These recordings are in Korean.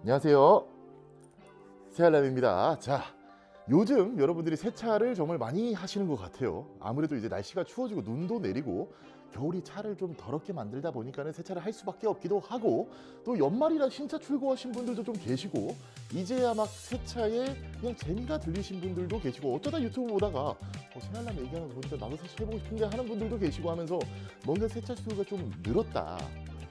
안녕하세요, 새알람입니다. 자, 요즘 여러분들이 세차를 정말 많이 하시는 것 같아요. 아무래도 이제 날씨가 추워지고 눈도 내리고 겨울이 차를 좀 더럽게 만들다 보니까는 세차를 할 수밖에 없기도 하고, 또 연말이라 신차 출고하신 분들도 좀 계시고, 이제야 막 세차에 그냥 재미가 들리신 분들도 계시고, 어쩌다 유튜브 보다가 새알람 얘기하는 거 보니까 나도 사실 해보고 싶은데 하는 분들도 계시고 하면서 뭔가 세차 수요가 좀 늘었다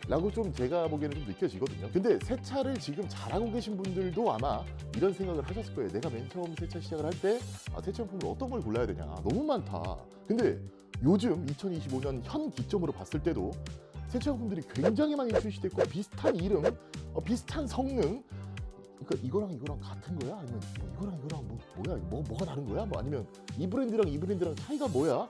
라고 좀 제가 보기에는 좀 느껴지거든요. 근데 세차를 지금 잘하고 계신 분들도 아마 이런 생각을 하셨을 거예요. 내가 맨 처음 세차 시작을 할 때 세차용품을 어떤 걸 골라야 되냐, 너무 많다. 근데 요즘 2025년 현 기점으로 봤을 때도 세차용품들이 굉장히 많이 출시됐고, 비슷한 이름, 비슷한 성능, 그러니까 이거랑 이거랑 같은 거야? 아니면 이거랑 이거랑 뭐야? 뭐가 다른 거야? 아니면 이 브랜드랑 이 브랜드랑 차이가 뭐야?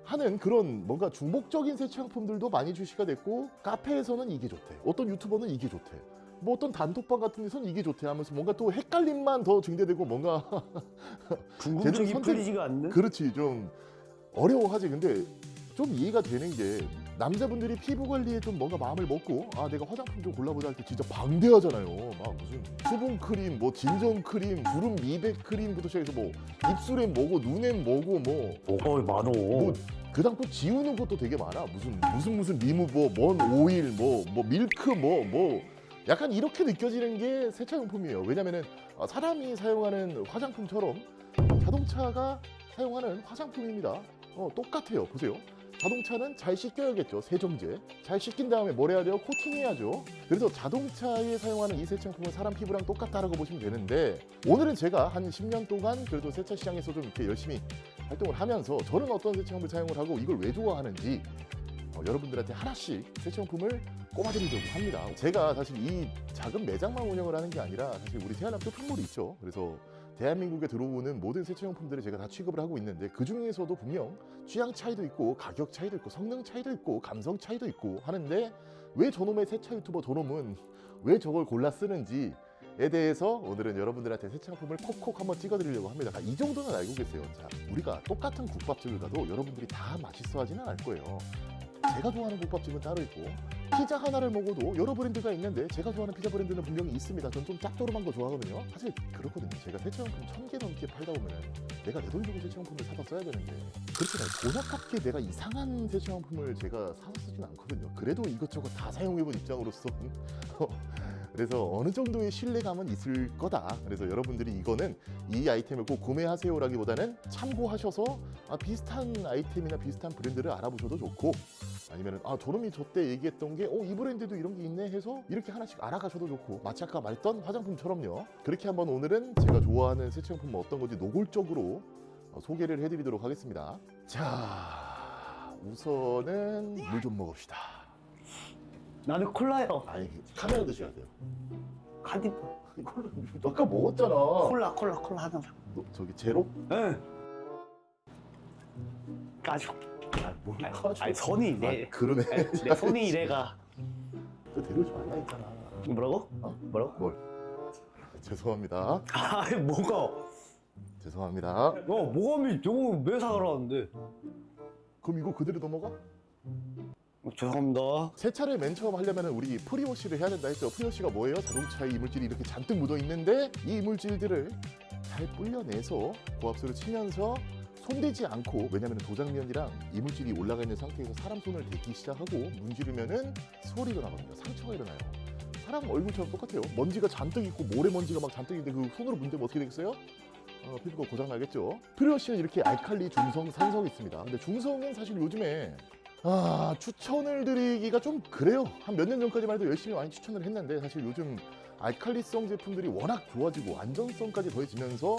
하는 그런 뭔가 중복적인 세차용품들도 많이 출시가 됐고, 카페에서는 이게 좋대, 어떤 유튜버는 이게 좋대, 뭐 어떤 단톡방 같은 데서는 이게 좋대 하면서 뭔가 또 헷갈림만 더 증대되고, 뭔가 궁금증이 풀리지가 않는? 그렇지, 좀 어려워하지. 근데 좀 이해가 되는 게, 남자분들이 피부 관리에 좀 뭔가 마음을 먹고 내가 화장품 좀 골라보자 할 때 진짜 방대하잖아요. 막 무슨 수분 크림, 뭐 진정 크림, 주름 미백 크림부터 시작해서 뭐 입술엔 뭐고 눈엔 뭐고 많어. 그 다음 또 지우는 것도 되게 많아. 무슨 리무버, 뭔 오일, 뭐 밀크, 뭐 약간 이렇게 느껴지는 게 세차용품이에요. 왜냐면은 사람이 사용하는 화장품처럼 자동차가 사용하는 화장품입니다. 똑같아요. 보세요. 자동차는 잘 씻겨야겠죠. 세정제. 잘 씻긴 다음에 뭘 해야 돼요? 코팅해야죠. 그래서 자동차에 사용하는 이 세차용품은 사람 피부랑 똑같다라고 보시면 되는데, 오늘은 제가 한 10년 동안 그래도 세차 시장에서 좀 이렇게 열심히 활동을 하면서 저는 어떤 세차용품을 사용을 하고 이걸 왜 좋아하는지 여러분들한테 하나씩 세차용품을 꼽아드리려고 합니다. 제가 사실 이 작은 매장만 운영을 하는 게 아니라 사실 우리 새알람 쇼핑몰이 있죠. 그래서 대한민국에 들어오는 모든 세차용품들을 제가 다 취급을 하고 있는데, 그 중에서도 분명 취향 차이도 있고 가격 차이도 있고 성능 차이도 있고 감성 차이도 있고 하는데, 왜 저놈의 세차 유튜버 저놈은 왜 저걸 골라 쓰는지에 대해서 오늘은 여러분들한테 세차용품을 콕콕 한번 찍어드리려고 합니다. 이 정도는 알고 계세요. 자, 우리가 똑같은 국밥집을 가도 여러분들이 다 맛있어 하지는 않을 거예요. 제가 좋아하는 국밥집은 따로 있고, 피자 하나를 먹어도 여러 브랜드가 있는데 제가 좋아하는 피자 브랜드는 분명히 있습니다. 저는 좀 짭조름한 거 좋아하거든요. 사실 그렇거든요. 제가 세차용품 1000개 넘게 팔다 보면 내가 내 돈 주고 세차용품을 사다 써야 되는데, 그렇잖아요. 돈 아깝게 내가 이상한 세차용품을 제가 사서 쓰진 않거든요. 그래도 이것저것 다 사용해본 입장으로서 그래서 어느 정도의 신뢰감은 있을 거다. 그래서 여러분들이 이거는 이 아이템을 꼭 구매하세요라기보다는 참고하셔서 비슷한 아이템이나 비슷한 브랜드를 알아보셔도 좋고, 아니면 저놈이 저때 얘기했던 게 이 브랜드도 이런 게 있네 해서 이렇게 하나씩 알아가셔도 좋고, 마치 아까 말했던 화장품처럼요. 그렇게 한번 오늘은 제가 좋아하는 세차용품 어떤 건지 노골적으로 소개를 해드리도록 하겠습니다. 자, 우선은 물 좀 먹읍시다. 나는 콜라요. 아니, 카메라 드셔야 돼요. 카디프. 이걸 아까 먹었잖아. 콜라 하나 사. 너, 저기 제로? 응. 까줘. 뭘 아니 선이 내. 그러네. 내 손이 이래가. 저 데려오지 말라 했잖아. 뭐라고? 뭐라고? 뭘? 죄송합니다. 뭐가? 죄송합니다. 모감이 너무 왜 사가라는데? 그럼 이거 그대로 넘어가? 죄송합니다. 세차를 맨 처음 하려면 우리 프리워시를 해야 된다 했죠. 프리워시가 뭐예요? 자동차에 이물질이 이렇게 잔뜩 묻어 있는데, 이 이물질들을 잘 불려내서 고압수를 치면서 손대지 않고, 왜냐면 도장면이랑 이물질이 올라가 있는 상태에서 사람 손을 대기 시작하고 문지르면은 소리가 나거든요. 상처가 일어나요. 사람 얼굴처럼 똑같아요. 먼지가 잔뜩 있고 모래먼지가 막 잔뜩 있는데 그 손으로 문대면 어떻게 되겠어요? 피부가 고장 나겠죠. 프리워시는 이렇게 알칼리, 중성, 산성이 있습니다. 근데 중성은 사실 요즘에 추천을 드리기가 좀 그래요. 한 몇 년 전까지만 해도 열심히 많이 추천을 했는데, 사실 요즘 알칼리성 제품들이 워낙 좋아지고 안전성까지 더해지면서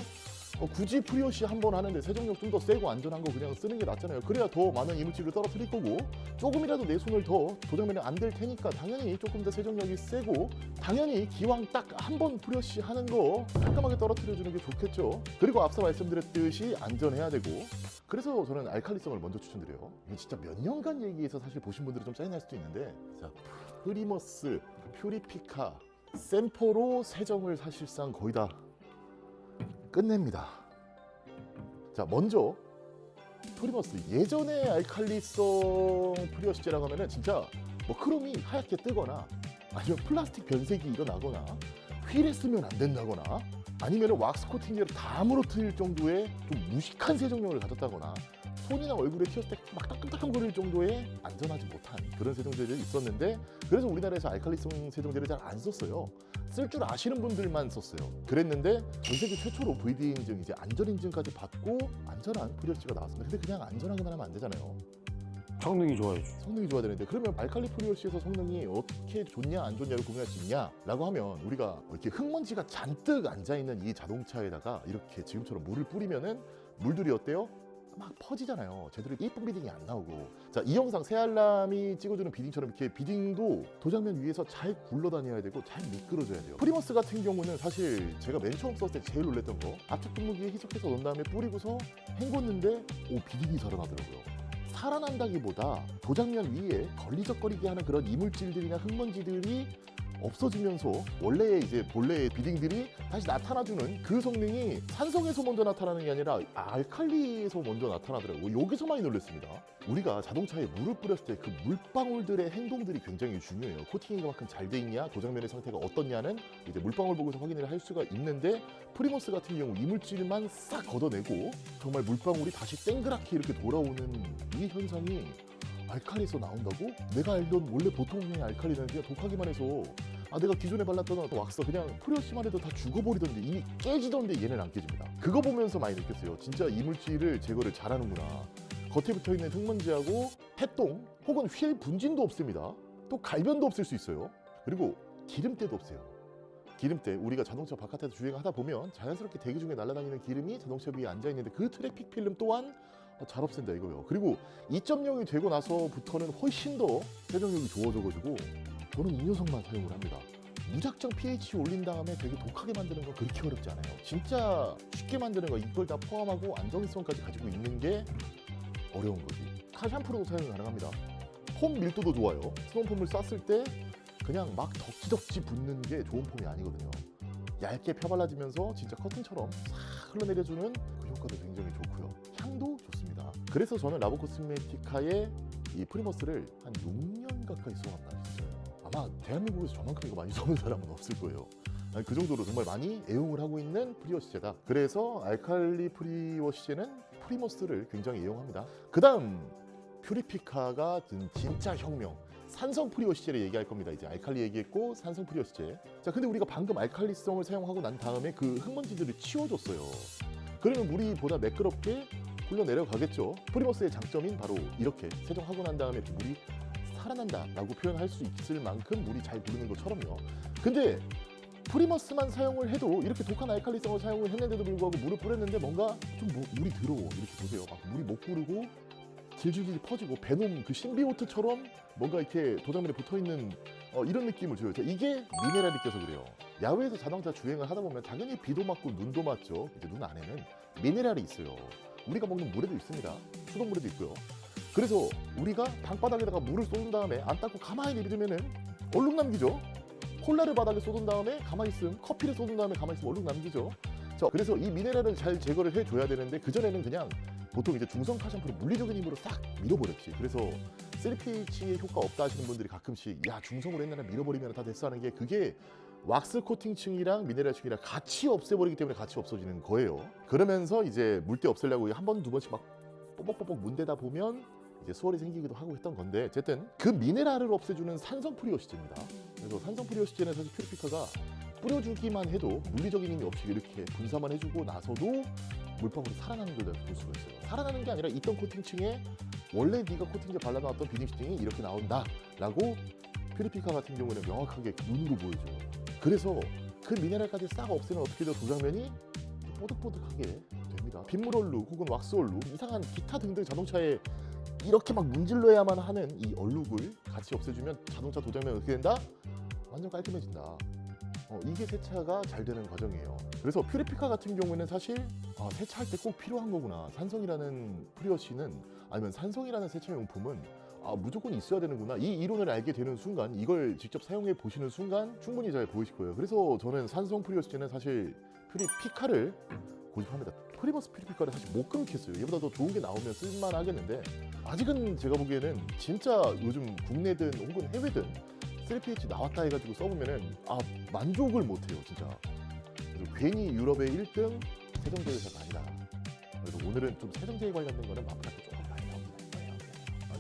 굳이 프리워시 한 번 하는데 세정력 좀 더 세고 안전한 거 그냥 쓰는 게 낫잖아요. 그래야 더 많은 이물질을 떨어뜨릴 거고, 조금이라도 내 손을 더 도장면에 안 될 테니까 당연히 조금 더 세정력이 세고, 당연히 기왕 딱 한 번 프리워시 하는 거 깔끔하게 떨어뜨려주는 게 좋겠죠. 그리고 앞서 말씀드렸듯이 안전해야 되고, 그래서 저는 알칼리성을 먼저 추천드려요. 이게 진짜 몇 년간 얘기해서 사실 보신 분들은 좀 짜증날 수도 있는데, 자, 프리머스, 퓨리피카, 샘퍼로 세정을 사실상 거의 다 끝냅니다. 자, 먼저 프리머스, 예전에 알칼리성 프리워시제라고 하면은 진짜 뭐 크롬이 하얗게 뜨거나 아니면 플라스틱 변색이 일어나거나 휠했으면 안 된다거나 아니면 왁스 코팅제로 다 물어뜨릴 정도의 좀 무식한 세정력을 가졌다거나 손이나 얼굴에 튀었을 때 막 따끔따끔거릴 정도의 안전하지 못한 그런 세정제들이 있었는데 그래서 우리나라에서 알칼리성 세정제를 잘 안 썼어요. 쓸 줄 아시는 분들만 썼어요. 그랬는데 전 세계 최초로 VD 인증, 이제 안전 인증까지 받고 안전한 프리워시가 나왔습니다. 근데 그냥 안전하게만 하면 안 되잖아요. 성능이 좋아야지. 성능이 좋아야 되는데 그러면 알칼리 프리워시에서 성능이 어떻게 좋냐 안 좋냐를 구분할 수 있냐라고 하면 우리가 이렇게 흙먼지가 잔뜩 앉아있는 이 자동차에다가 이렇게 지금처럼 물을 뿌리면은 물들이 어때요? 막 퍼지잖아요. 제대로 예쁜 비딩이 안 나오고. 자, 이 영상 새알람이 찍어주는 비딩처럼 이렇게 비딩도 도장면 위에서 잘 굴러다녀야 되고 잘 미끄러져야 돼요. 프리머스 같은 경우는 사실 제가 맨 처음 썼을 때 제일 놀랬던 거 압축 분무기에 희석해서 넣은 다음에 뿌리고서 헹궜는데 비딩이 살아나더라고요. 살아난다기보다 도장면 위에 걸리적거리게 하는 그런 이물질들이나 흙먼지들이 없어지면서 원래의 이제 본래의 비딩들이 다시 나타나주는 그 성능이 산성에서 먼저 나타나는 게 아니라 알칼리에서 먼저 나타나더라고요. 여기서 많이 놀랐습니다. 우리가 자동차에 물을 뿌렸을 때 그 물방울들의 행동들이 굉장히 중요해요. 코팅이 그만큼 잘 돼 있냐, 도장면의 상태가 어떻냐는 이제 물방울 보고서 확인을 할 수가 있는데 프리머스 같은 경우 이물질만 싹 걷어내고 정말 물방울이 다시 땡그랗게 이렇게 돌아오는 이 현상이 알칼리에서 나온다고? 내가 알던 원래 보통의 알칼리는 그냥 독하기만 해서 내가 기존에 발랐던 왁스 그냥 프리워시만 해도 다 죽어버리던데 이미 깨지던데 얘는 안 깨집니다. 그거 보면서 많이 느꼈어요. 진짜 이물질을 제거를 잘하는구나. 겉에 붙어있는 흙먼지하고 폐똥 혹은 휠 분진도 없습니다. 또 갈변도 없을 수 있어요. 그리고 기름때도 없어요. 기름때 우리가 자동차 바깥에서 주행하다 보면 자연스럽게 대기 중에 날아다니는 기름이 자동차 위에 앉아있는데 그 트래픽 필름 또한 잘 없앤다 이거예요. 그리고 2.0이 되고 나서부터는 훨씬 더 세정력이 좋아져가지고 저는 이 녀석만 사용을 합니다. 무작정 pH 올린 다음에 되게 독하게 만드는 건 그렇게 어렵지 않아요. 진짜 쉽게 만드는 거 이걸 다 포함하고 안정성까지 가지고 있는 게 어려운 거지. 칼 샴푸로도 사용 가능합니다. 폼 밀도도 좋아요. 스톤폼을 쐈을 때 그냥 막 덕지덕지 붙는 게 좋은 폼이 아니거든요. 얇게 펴발라지면서 진짜 커튼처럼 싹 흘러내려주는 그 효과도 굉장히 좋고요. 향도 좋습니다. 그래서 저는 라보 코스메티카의 이 프리머스를 한 6년 가까이 써왔나 진짜요. 아마 대한민국에서 저만큼 이거 많이 써본 사람은 없을 거예요. 그 정도로 정말 많이 애용을 하고 있는 프리워시제다. 그래서 알칼리 프리워시제는 프리머스를 굉장히 애용합니다. 그 다음 퓨리피카가 든 진짜 혁명, 산성 프리워시제를 얘기할 겁니다. 이제 알칼리 얘기했고 산성 프리워시제. 자, 근데 우리가 방금 알칼리성을 사용하고 난 다음에 그 흙먼지들을 치워줬어요. 그러면 물이 보다 매끄럽게 굴러 내려가겠죠. 프리머스의 장점인 바로 이렇게 세정하고 난 다음에 이렇게 물이 살아난다라고 표현할 수 있을 만큼 물이 잘 고르는 것처럼요. 근데 프리머스만 사용을 해도 이렇게 독한 알칼리성을 사용을 했는데도 불구하고 물을 뿌렸는데 뭔가 좀 물이 더러워. 이렇게 보세요. 막 물이 못 고르고 질질질 퍼지고 베놈 그 신비호트처럼 뭔가 이렇게 도장면에 붙어있는 이런 느낌을 줘요. 이게 미네랄이 껴서 그래요. 야외에서 자동차 주행을 하다 보면 당연히 비도 맞고 눈도 맞죠. 이제 눈 안에는 미네랄이 있어요. 우리가 먹는 물에도 있습니다. 수돗물에도 있고요. 그래서 우리가 방바닥에다가 물을 쏟은 다음에 안 닦고 가만히 내비두면은 얼룩 남기죠. 콜라를 바닥에 쏟은 다음에 가만히 있음, 커피를 쏟은 다음에 가만히 있으면 얼룩 남기죠. 자, 그래서 이 미네랄을 잘 제거를 해줘야 되는데 그전에는 그냥 보통 이제 중성카 샴푸를 물리적인 힘으로 싹 밀어버렸지. 그래서 3pH의 효과 없다 하시는 분들이 가끔씩 야 중성으로 옛날에 밀어버리면 다 됐어 하는 게 그게 왁스 코팅층이랑 미네랄층이랑 같이 없애버리기 때문에 같이 없어지는 거예요. 그러면서 이제 물때 없애려고 한 번, 두 번씩 막 뽀벅뽀벅 문대다 보면 이제 수월이 생기기도 하고 했던 건데 어쨌든 그 미네랄을 없애주는 산성 프리워시제입니다. 그래서 산성 프리워시제는 사실 퓨리피카가 뿌려주기만 해도 물리적인 힘이 없이 이렇게 분사만 해주고 나서도 물방울이 살아나는 걸 볼 수가 있어요. 살아나는 게 아니라 있던 코팅층에 원래 네가 코팅제 발라놨던 비딩 시팅이 이렇게 나온다라고 퓨리피카 같은 경우는 명확하게 눈으로 보여줘요. 그래서 그 미네랄까지 싹 없애면 어떻게 돼요? 도장면이 뽀득뽀득하게 됩니다. 빗물 얼룩 혹은 왁스 얼룩, 이상한 기타 등등 자동차에 이렇게 막 문질러야만 하는 이 얼룩을 같이 없애주면 자동차 도장면이 어떻게 된다? 완전 깔끔해진다. 이게 세차가 잘 되는 과정이에요. 그래서 퓨리피카 같은 경우에는 사실 세차할 때 꼭 필요한 거구나. 산성이라는 프리워시는 아니면 산성이라는 세차용품은 무조건 있어야 되는구나. 이 이론을 알게 되는 순간, 이걸 직접 사용해 보시는 순간 충분히 잘 보이실 거예요. 그래서 저는 산성 프리워시제는 사실 퓨리피카를 고집합니다. 프리머스 퓨리피카를 사실 못 끊겠어요. 얘보다 더 좋은 게 나오면 쓸만하겠는데 아직은 제가 보기에는 진짜 요즘 국내든 혹은 해외든 3pH 나왔다 해가지고 써보면은 만족을 못해요 진짜. 그래서 괜히 유럽의 1등 세정제 회사가 아니다. 그래서 오늘은 좀 세정제에 관련된 거는 마프라가 조금 많이 나옵니다.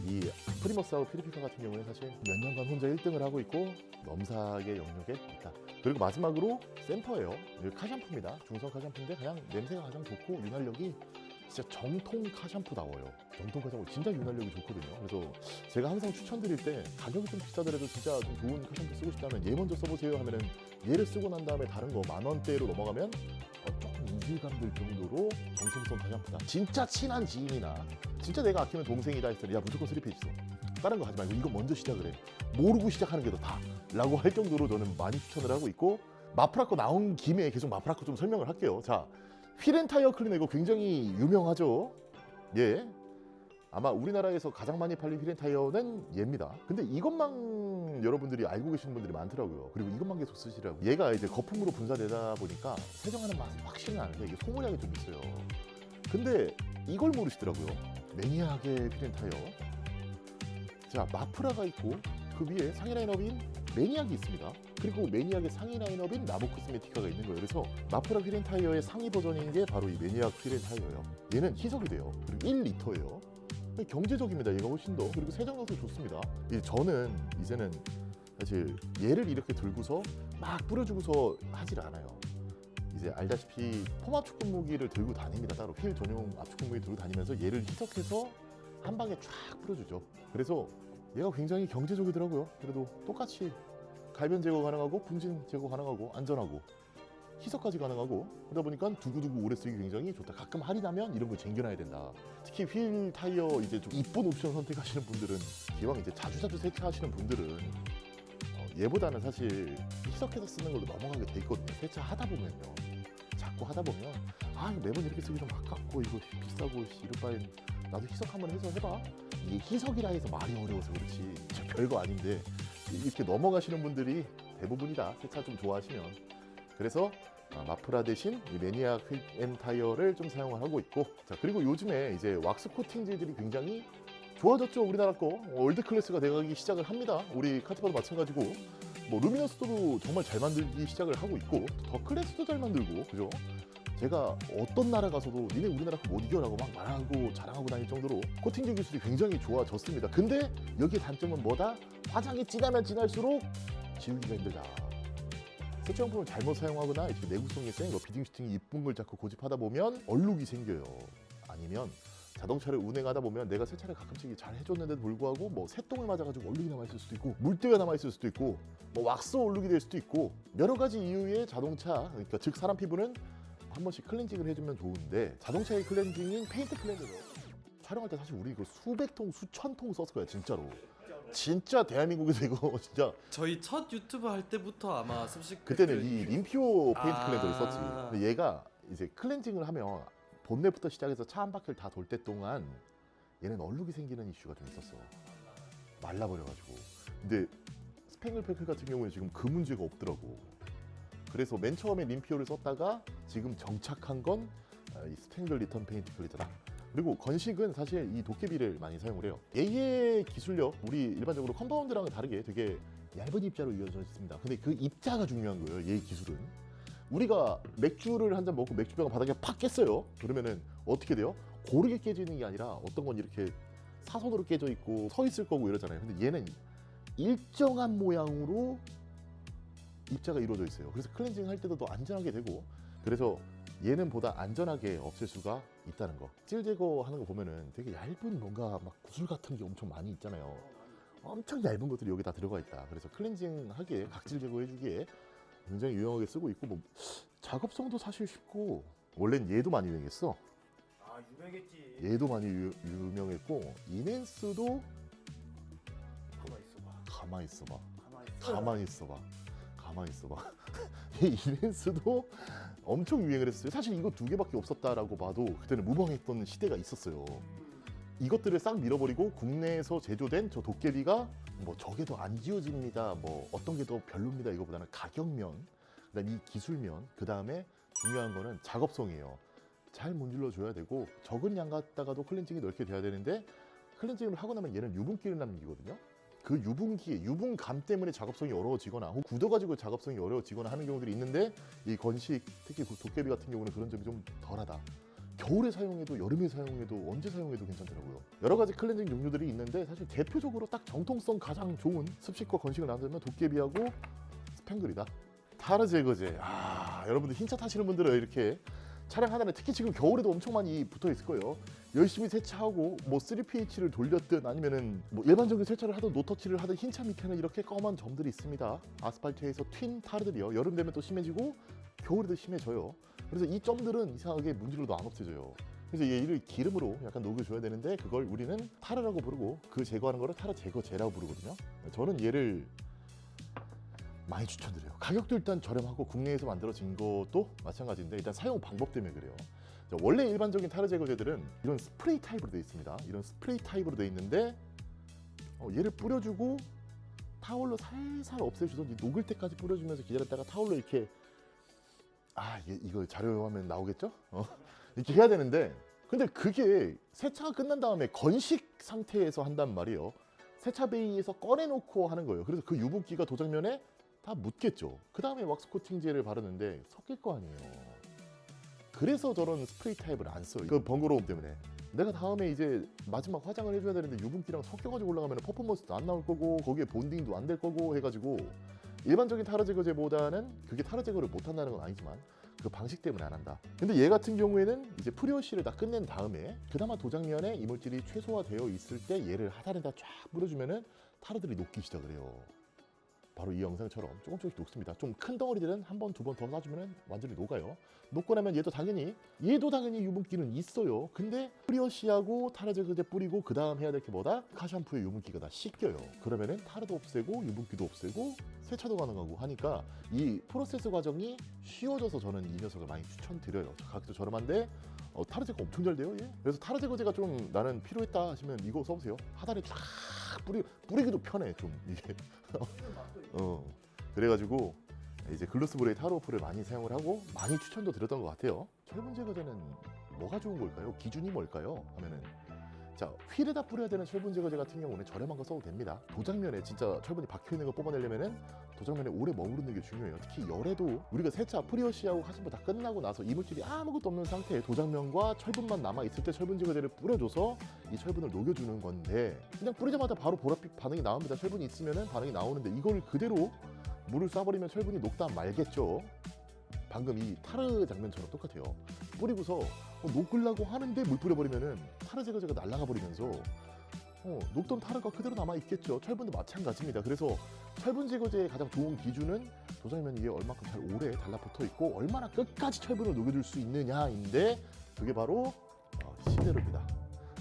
이 프리머스하고 피리피카 같은 경우는 사실 몇 년간 혼자 1등을 하고 있고 넘사의 영역에 있다. 그리고 마지막으로 샘퍼예요. 카샴푸입니다. 중성 카샴푸인데 그냥 냄새가 가장 좋고 윤활력이 진짜 정통 카샴푸다워요. 정통 카샴푸 진짜 윤활력이 좋거든요. 그래서 제가 항상 추천드릴 때 가격이 좀 비싸더라도 진짜 좀 좋은 카샴푸 쓰고 싶다면 얘 먼저 써보세요 하면은 얘를 쓰고 난 다음에 다른 거 10,000원대로 넘어가면 조금 이질감 들 정도로 정통성 카샴푸다. 진짜 친한 지인이나 진짜 내가 아끼는 동생이다 했을 때 야 무조건 3pH 써. 다른 거 하지 말고 이거 먼저 시작을 해. 모르고 시작하는 게 더 다. 라고 할 정도로 저는 많이 추천을 하고 있고 마프라 거 나온 김에 계속 마프라 거 좀 설명을 할게요. 자, 휠앤타이어 클리너 이거 굉장히 유명하죠. 예. 아마 우리나라에서 가장 많이 팔린 휠앤타이어는 얘입니다. 근데 이것만 여러분들이 알고 계시는 분들이 많더라고요. 그리고 이것만 계속 쓰시라고. 얘가 이제 거품으로 분사되다 보니까 세정하는 맛은 확실히 나는데 이게 소모량이 좀 있어요. 근데 이걸 모르시더라고요. 매니악의 휠앤타이어. 자, 마프라가 있고 그 위에 상위 라인업인 매니악이 있습니다. 그리고 매니악의 상위 라인업인 나보 코스메티카가 있는 거예요. 그래서 마프라 휠앤타이어의 상위 버전인 게 바로 이 매니악 휠앤타이어예요. 얘는 희석이 돼요. 그리고 1리터예요. 경제적입니다. 얘가 훨씬 더. 그리고 세정력도 좋습니다. 저는 이제는 사실 얘를 이렇게 들고서 막 뿌려주고서 하질 않아요. 이제 알다시피 폼 압축 분무기를 들고 다닙니다. 따로 휠 전용 압축 분무기 들고 다니면서 얘를 희석해서 한 방에 쫙 뿌려주죠. 그래서 얘가 굉장히 경제적이더라고요. 그래도 똑같이 갈변 제거 가능하고 분진 제거 가능하고 안전하고 희석까지 가능하고 그러다 보니까 두고두고 오래 쓰기 굉장히 좋다. 가끔 할인하면 이런 거 쟁겨놔야 된다. 특히 휠 타이어 이제 좀 이쁜 옵션 선택하시는 분들은 기왕 이제 자주자주 세차하시는 분들은 얘보다는 사실 희석해서 쓰는 걸로 넘어가게 돼 있거든요. 세차 하다 보면요. 자꾸 하다 보면 이거 매번 이렇게 쓰기 좀 아깝고 이거 비싸고 이럴 바엔 나도 희석 한번 해서 해봐. 이게 희석이라 해서 말이 어려워서 그렇지 별거 아닌데 이렇게 넘어가시는 분들이 대부분이다. 세차 좀 좋아하시면. 그래서 마프라 대신 이 매니악 휠앤타이어를 좀 사용을 하고 있고 자 그리고 요즘에 이제 왁스 코팅제들이 굉장히 좋아졌죠. 우리나라 거 월드 클래스가 돼가기 시작을 합니다. 우리 카티바도 마찬가지고 뭐 루미너스도 정말 잘 만들기 시작을 하고 있고 더 클래스도 잘 만들고 그죠? 제가 어떤 나라 가서도 니네 우리나라 거 못 이겨라고 막 말하고 자랑하고 다닐 정도로 코팅제 기술이 굉장히 좋아졌습니다. 근데 여기의 단점은 뭐다? 화장이 진하면 진할수록 지우기가 힘들다. 세차용품을 잘못 사용하거나 이렇게 내구성이 센 거, 비딩 슈팅이 이쁜 걸 자꾸 고집하다 보면 얼룩이 생겨요. 아니면 자동차를 운행하다 보면 내가 세차를 가끔씩 잘 해줬는데도 불구하고 뭐 새똥을 맞아가지고 얼룩이 남아있을 수도 있고 물때가 남아있을 수도 있고 뭐 왁스 얼룩이 될 수도 있고 여러 가지 이유의 자동차, 그러니까 즉 사람 피부는 한 번씩 클렌징을 해주면 좋은데 자동차의 클렌징인 페인트 클렌저로 촬영할 때 사실 우리 이거 수백 통, 수천 통 썼을 거야 진짜로. 진짜 대한민국에서 이거 진짜 저희 첫 유튜브 할 때부터 아마 습식 그때는 이 림피오 페인트 클렌저를 썼지. 근데 얘가 이제 클렌징을 하면 본넷부터 시작해서 차 한 바퀴를 다 돌 때 동안 얘는 얼룩이 생기는 이슈가 좀 있었어. 말라버려가지고. 근데 스팽글패클 같은 경우는 지금 그 문제가 없더라고. 그래서 맨 처음에 림피오를 썼다가 지금 정착한 건 이 스팽글 리턴 페인트 클렌저다. 그리고 건식은 사실 이 도깨비를 많이 사용을 해요. 얘의 기술력, 우리 일반적으로 컴파운드랑은 다르게 되게 얇은 입자로 이어져 있습니다. 근데 그 입자가 중요한 거예요, 얘의 기술은. 우리가 맥주를 한 잔 먹고 맥주병을 바닥에 팍 깼어요. 그러면은 어떻게 돼요? 고르게 깨지는 게 아니라 어떤 건 이렇게 사선으로 깨져 있고 서 있을 거고 이러잖아요. 근데 얘는 일정한 모양으로 입자가 이루어져 있어요. 그래서 클렌징 할 때도 더 안전하게 되고 그래서 얘는 보다 안전하게 없앨 수가 있다는 거. 질 제거하는 거 보면은 되게 얇은 뭔가 막 구슬 같은 게 엄청 많이 있잖아요. 엄청 얇은 것들이 여기 다 들어가 있다. 그래서 클렌징 하기에 각질 제거해주기에 굉장히 유용하게 쓰고 있고 뭐 작업성도 사실 쉽고 원래는 얘도 많이 유명했어. 유명했지. 얘도 많이 유명했고 이넨스도 가만히 있어봐. 가만히 있어봐. 가만히 있어봐. 이 이넨스도 엄청 유행을 했어요. 사실 이거 두 개밖에 없었다라고 봐도 그때는 무방했던 시대가 있었어요. 이것들을 싹 밀어버리고 국내에서 제조된 저 도깨비가 뭐 저게 더 안 지워집니다. 뭐 어떤 게 더 별로입니다. 이거보다는 가격면, 그다음 이 기술면, 그 다음에 중요한 거는 작업성이에요. 잘 문질러줘야 되고 적은 양 갖다가도 클렌징이 넓게 돼야 되는데 클렌징을 하고 나면 얘는 유분기를 남기거든요. 그 유분감 때문에 작업성이 어려워지거나 혹은 굳어가지고 작업성이 어려워지거나 하는 경우들이 있는데 이 건식, 특히 그 도깨비 같은 경우는 그런 점이 좀 덜하다. 겨울에 사용해도 여름에 사용해도 언제 사용해도 괜찮더라고요. 여러 가지 클렌징 종류들이 있는데 사실 대표적으로 딱 정통성 가장 좋은 습식과 건식을 나누면 도깨비하고 스팽글이다. 타르 제거제. 여러분들 흰차 타시는 분들은 이렇게 차량 하나에 특히 지금 겨울에도 엄청 많이 붙어 있을 거예요. 열심히 세차하고 뭐 3pH를 돌렸든 아니면은 뭐 일반적인 세차를 하든 노터치를 하든 흰차 밑에는 이렇게 검은 점들이 있습니다. 아스팔트에서 튄 타르들이요. 여름 되면 또 심해지고 겨울에도 심해져요. 그래서 이 점들은 이상하게 문질러도 안 없어져요. 그래서 얘를 기름으로 약간 녹여줘야 되는데 그걸 우리는 타르라고 부르고 그 제거하는 거를 타르 제거제라고 부르거든요. 저는 얘를 많이 추천드려요. 가격도 일단 저렴하고 국내에서 만들어진 것도 마찬가지인데 일단 사용 방법 때문에 그래요. 원래 일반적인 타르 제거제들은 이런 스프레이 타입으로 되어 있습니다. 이런 스프레이 타입으로 되어 있는데 얘를 뿌려주고 타월로 살살 없애주던지 녹을 때까지 뿌려주면서 기다렸다가 타월로 이렇게 이거 자료화면 나오겠죠? 이렇게 해야 되는데 근데 그게 세차가 끝난 다음에 건식 상태에서 한단 말이에요. 세차 베이에서 꺼내놓고 하는 거예요. 그래서 그 유분기가 도장면에 다 묻겠죠. 그 다음에 왁스 코팅제를 바르는데 섞일 거 아니에요. 그래서 저런 스프레이 타입을 안 써요. 그 번거로움 때문에. 내가 다음에 이제 마지막 화장을 해줘야 되는데 유분기랑 섞여가지고 올라가면 퍼포먼스도 안 나올 거고 거기에 본딩도 안 될 거고 해가지고 일반적인 타르 제거제보다는 그게 타르 제거를 못 한다는 건 아니지만 그 방식 때문에 안 한다. 근데 얘 같은 경우에는 이제 프리워시를 다 끝낸 다음에 그나마 도장면에 이물질이 최소화되어 있을 때 얘를 하단에다 쫙 뿌려주면은 타르들이 녹기 시작을 해요. 바로 이 영상처럼 조금씩 녹습니다. 좀 큰 덩어리들은 한 번, 두 번 더 놔주면 완전히 녹아요. 녹고 나면 얘도 당연히 유분기는 있어요. 근데 프리워시하고 타르 제거제 뿌리고 그 다음 해야 될 게 뭐다? 카샴푸의 유분기가 다 씻겨요. 그러면은 타르도 없애고 유분기도 없애고 세차도 가능하고 하니까 이 프로세스 과정이 쉬워져서 저는 이 녀석을 많이 추천드려요. 가격도 저렴한데 타르 제거 엄청 잘 돼요. 얘. 그래서 타르 제거제가 좀 나는 필요했다 하시면 이거 써보세요. 하단에 쫙 뿌리기도 편해 좀 이게. 그래가지고 이제 글로스브레이 타르오프를 많이 사용을 하고 많이 추천도 드렸던 것 같아요. 철분 제거제는 뭐가 좋은 걸까요? 기준이 뭘까요? 하면은 자, 휠에다 뿌려야 되는 철분 제거제 같은 경우는 저렴한 거 써도 됩니다. 도장면에 진짜 철분이 박혀 있는 거 뽑아내려면은 도장면에 오래 머무르는 게 중요해요. 특히 열에도 우리가 세차 프리워시하고 하신 거 다 끝나고 나서 이물질이 아무것도 없는 상태에 도장면과 철분만 남아 있을 때 철분 제거제를 뿌려줘서 이 철분을 녹여주는 건데 그냥 뿌리자마자 바로 보랏빛 반응이 나옵니다. 철분이 있으면은 반응이 나오는데 이걸 그대로 물을 쏴버리면 철분이 녹다 말겠죠. 방금 이 타르 장면처럼 똑같아요. 뿌리고서 녹으려고 하는데 물 뿌려버리면은 타르 제거제가 날아가 버리면서 녹던 타르가 그대로 남아 있겠죠. 철분도 마찬가지입니다. 그래서 철분 제거제의 가장 좋은 기준은 도장면이 이게 얼마큼 잘 오래 달라붙어 있고 얼마나 끝까지 철분을 녹여줄 수 있느냐인데 그게 바로 시데로입니다.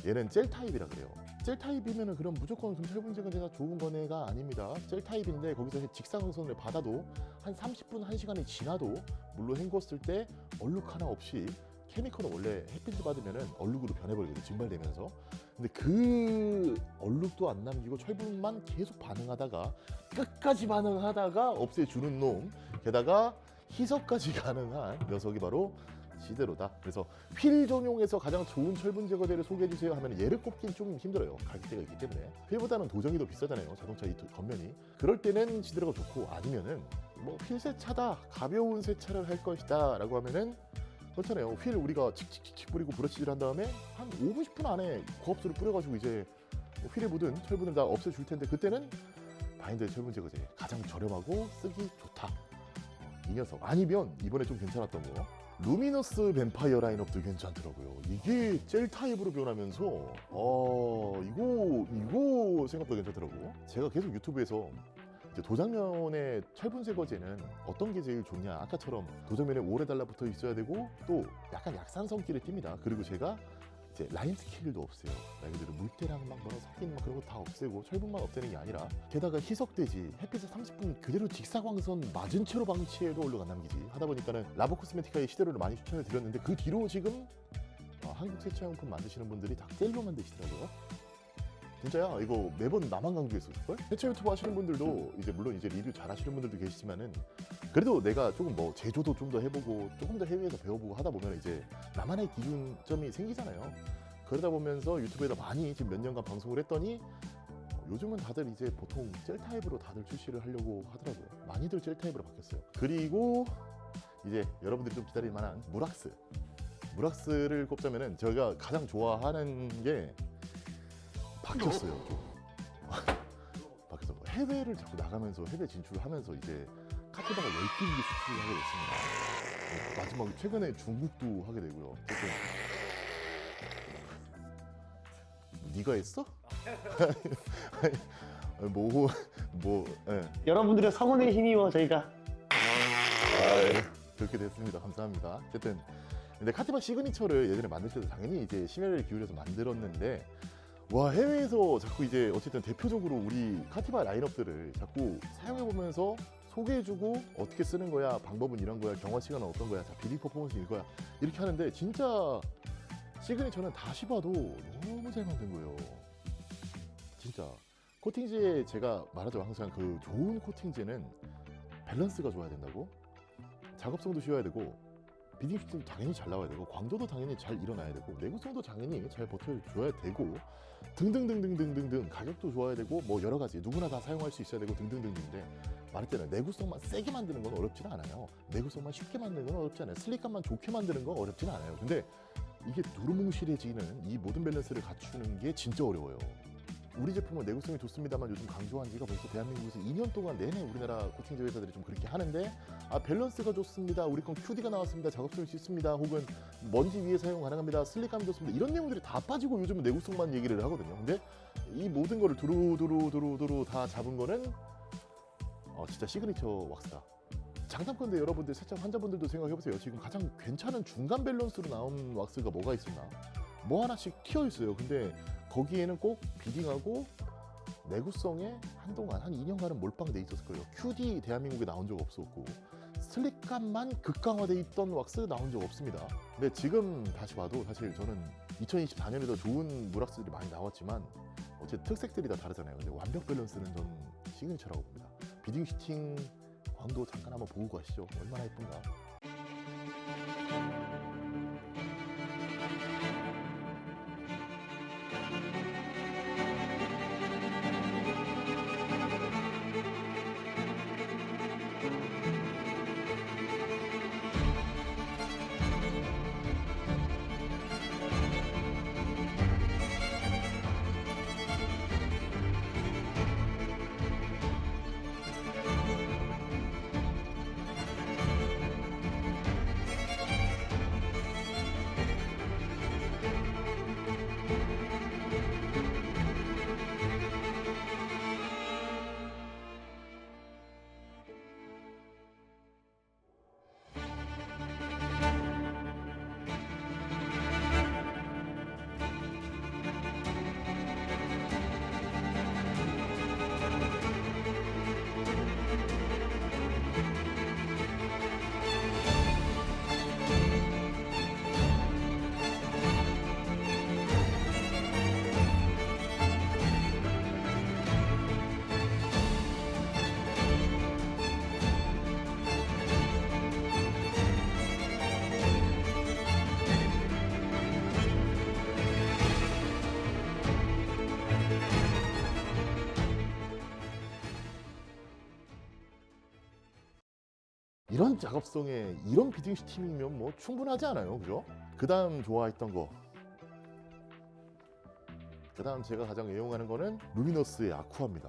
얘는 젤 타입이라 그래요. 젤 타입이면은 그럼 무조건 철분 제거제가 좋은 거네가 아닙니다. 젤 타입인데 거기서 직사광선을 받아도 한 30분, 1시간이 지나도 물로 헹궜을 때 얼룩 하나 없이 케미컬은 원래 햇빛을 받으면은 얼룩으로 변해버리거든요. 증발되면서. 근데 그 얼룩도 안 남기고 철분만 계속 반응하다가 끝까지 반응하다가 없애주는 놈. 게다가 희석까지 가능한 녀석이 바로 시데로다. 그래서 휠 전용에서 가장 좋은 철분 제거제를 소개해주세요 하면 얘를 꼽긴 좀 힘들어요. 가격대가 있기 때문에. 휠보다는 도장이 더 비싸잖아요. 자동차 이 겉면이. 그럴 때는 시데로가 좋고 아니면은 뭐 휠 세차다, 가벼운 세차를 할 것이다 라고 하면은 그렇잖아요. 휠 우리가 칙칙칙 뿌리고 브러쉬질 한 다음에 한 5분 10분 안에 고압수를 뿌려가지고 이제 휠에 묻은 철분을 다 없애줄 텐데 그때는 바인더의 철분 제거제 가장 저렴하고 쓰기 좋다. 이 녀석. 아니면 이번에 좀 괜찮았던 거 루미너스 뱀파이어 라인업도 괜찮더라고요. 이게 젤 타입으로 변하면서 이거 생각보다 괜찮더라고. 제가 계속 유튜브에서 이제 도장면의 철분 제거제는 어떤 게 제일 좋냐, 아까처럼 도장면에 오래 달라붙어 있어야 되고 또 약간 약산 성기를 띱니다. 그리고 제가 이제 라인 스케일도 없애요. 말 그대로 물때랑 막 뭐라 섞이는 막 그런 거 다 없애고 철분만 없애는 게 아니라 게다가 희석되지 햇빛에 30분 그대로 직사광선 맞은 채로 방치해도 얼룩 안 남기지 하다 보니까는 라보 코스메티카의 시데로를 많이 추천을 드렸는데 그 뒤로 지금 한국 세차용품 만드시는 분들이 다 젤로 만드시더라고요. 진짜야. 이거 매번 나만 강조했을걸? 세차 유튜브 하시는 분들도 이제 물론 이제 리뷰 잘 하시는 분들도 계시지만은 그래도 내가 조금 뭐 제조도 좀 더 해보고 조금 더 해외에서 배워보고 하다 보면 이제 나만의 기준점이 생기잖아요. 그러다 보면서 유튜브에다 많이 지금 몇 년간 방송을 했더니 요즘은 다들 이제 보통 젤 타입으로 다들 출시를 하려고 하더라고요. 많이들 젤 타입으로 바뀌었어요. 그리고 이제 여러분들이 좀 기다릴 만한 무락스를 꼽자면은 제가 가장 좋아하는 게 바뀌었어요. 좀. 바뀌어서 해외를 자꾸 나가면서 해외 진출을 하면서 이제 카티바가 10개인기 수출을 하게 됐습니다. 마지막 최근에 중국도 하게 되고요. 어쨌든 네가 했어? 예. 여러분들의 성원에 힘입어 저희가 그렇게 됐습니다. 감사합니다. 어쨌든 근데 카티바 시그니처를 예전에 만들 때도 당연히 이제 심혈을 기울여서 만들었는데 와 해외에서 자꾸 이제 어쨌든 대표적으로 우리 카티바 라인업들을 자꾸 사용해보면서 소개해주고 어떻게 쓰는 거야, 방법은 이런 거야, 경화 시간은 어떤 거야, 자 비딩 퍼포먼스 이거야 이렇게 하는데 진짜 시그니처는 다시 봐도 너무 잘 만든 거예요. 진짜 코팅지에 제가 말하죠 항상 그 좋은 코팅지는 밸런스가 좋아야 된다고, 작업성도 쉬워야 되고, 비딩 슈팅도 당연히 잘 나와야 되고, 광도도 당연히 잘 일어나야 되고, 내구성도 당연히 잘 버텨줘야 되고, 등등등등등등등 가격도 좋아야 되고, 뭐 여러 가지 누구나 다 사용할 수 있어야 되고 등등등등인데 말했잖아요. 내구성만 세게 만드는 건 어렵지는 않아요. 내구성만 쉽게 만드는 건 어렵지 않아요. 슬릭감만 좋게 만드는 건 어렵지는 않아요. 근데 이게 두루뭉실해지는 이 모든 밸런스를 갖추는 게 진짜 어려워요. 우리 제품은 내구성이 좋습니다만 요즘 강조한 지가 벌써 대한민국에서 2년 동안 내내 우리나라 코팅제 회사들이 좀 그렇게 하는데 밸런스가 좋습니다. 우리 건 QD가 나왔습니다. 작업성이 쉽습니다. 혹은 먼지 위에 사용 가능합니다. 슬릭감이 좋습니다. 이런 내용들이 다 빠지고 요즘은 내구성만 얘기를 하거든요. 근데 이 모든 거를 두루두루 다 잡은 거는 진짜 시그니처 왁스다. 장담컨대 여러분들 세차 환자분들도 생각해보세요. 지금 가장 괜찮은 중간 밸런스로 나온 왁스가 뭐가 있었나? 뭐 하나씩 튀어 있어요. 근데 거기에는 꼭 비딩하고 내구성에 한동안 한 2년간은 몰빵돼 있었을 거예요. QD 대한민국에 나온 적 없었고 슬릭감만 극강화돼 있던 왁스 나온 적 없습니다. 근데 지금 다시 봐도 사실 저는 2024년에도 좋은 무락스들이 많이 나왔지만 어쨌든 특색들이 다 다르잖아요. 근데 완벽 밸런스는 전 시그니처라고 봅니다. 비딩 슈팅 광도 잠깐 한번 보고 가시죠. 얼마나 예쁜가. 이런 작업성에 이런 비딩 슈팅이면 뭐 충분하지 않아요, 그죠? 그 다음 좋아했던 거, 그 다음 제가 가장 애용하는 거는 루미너스의 아쿠아입니다.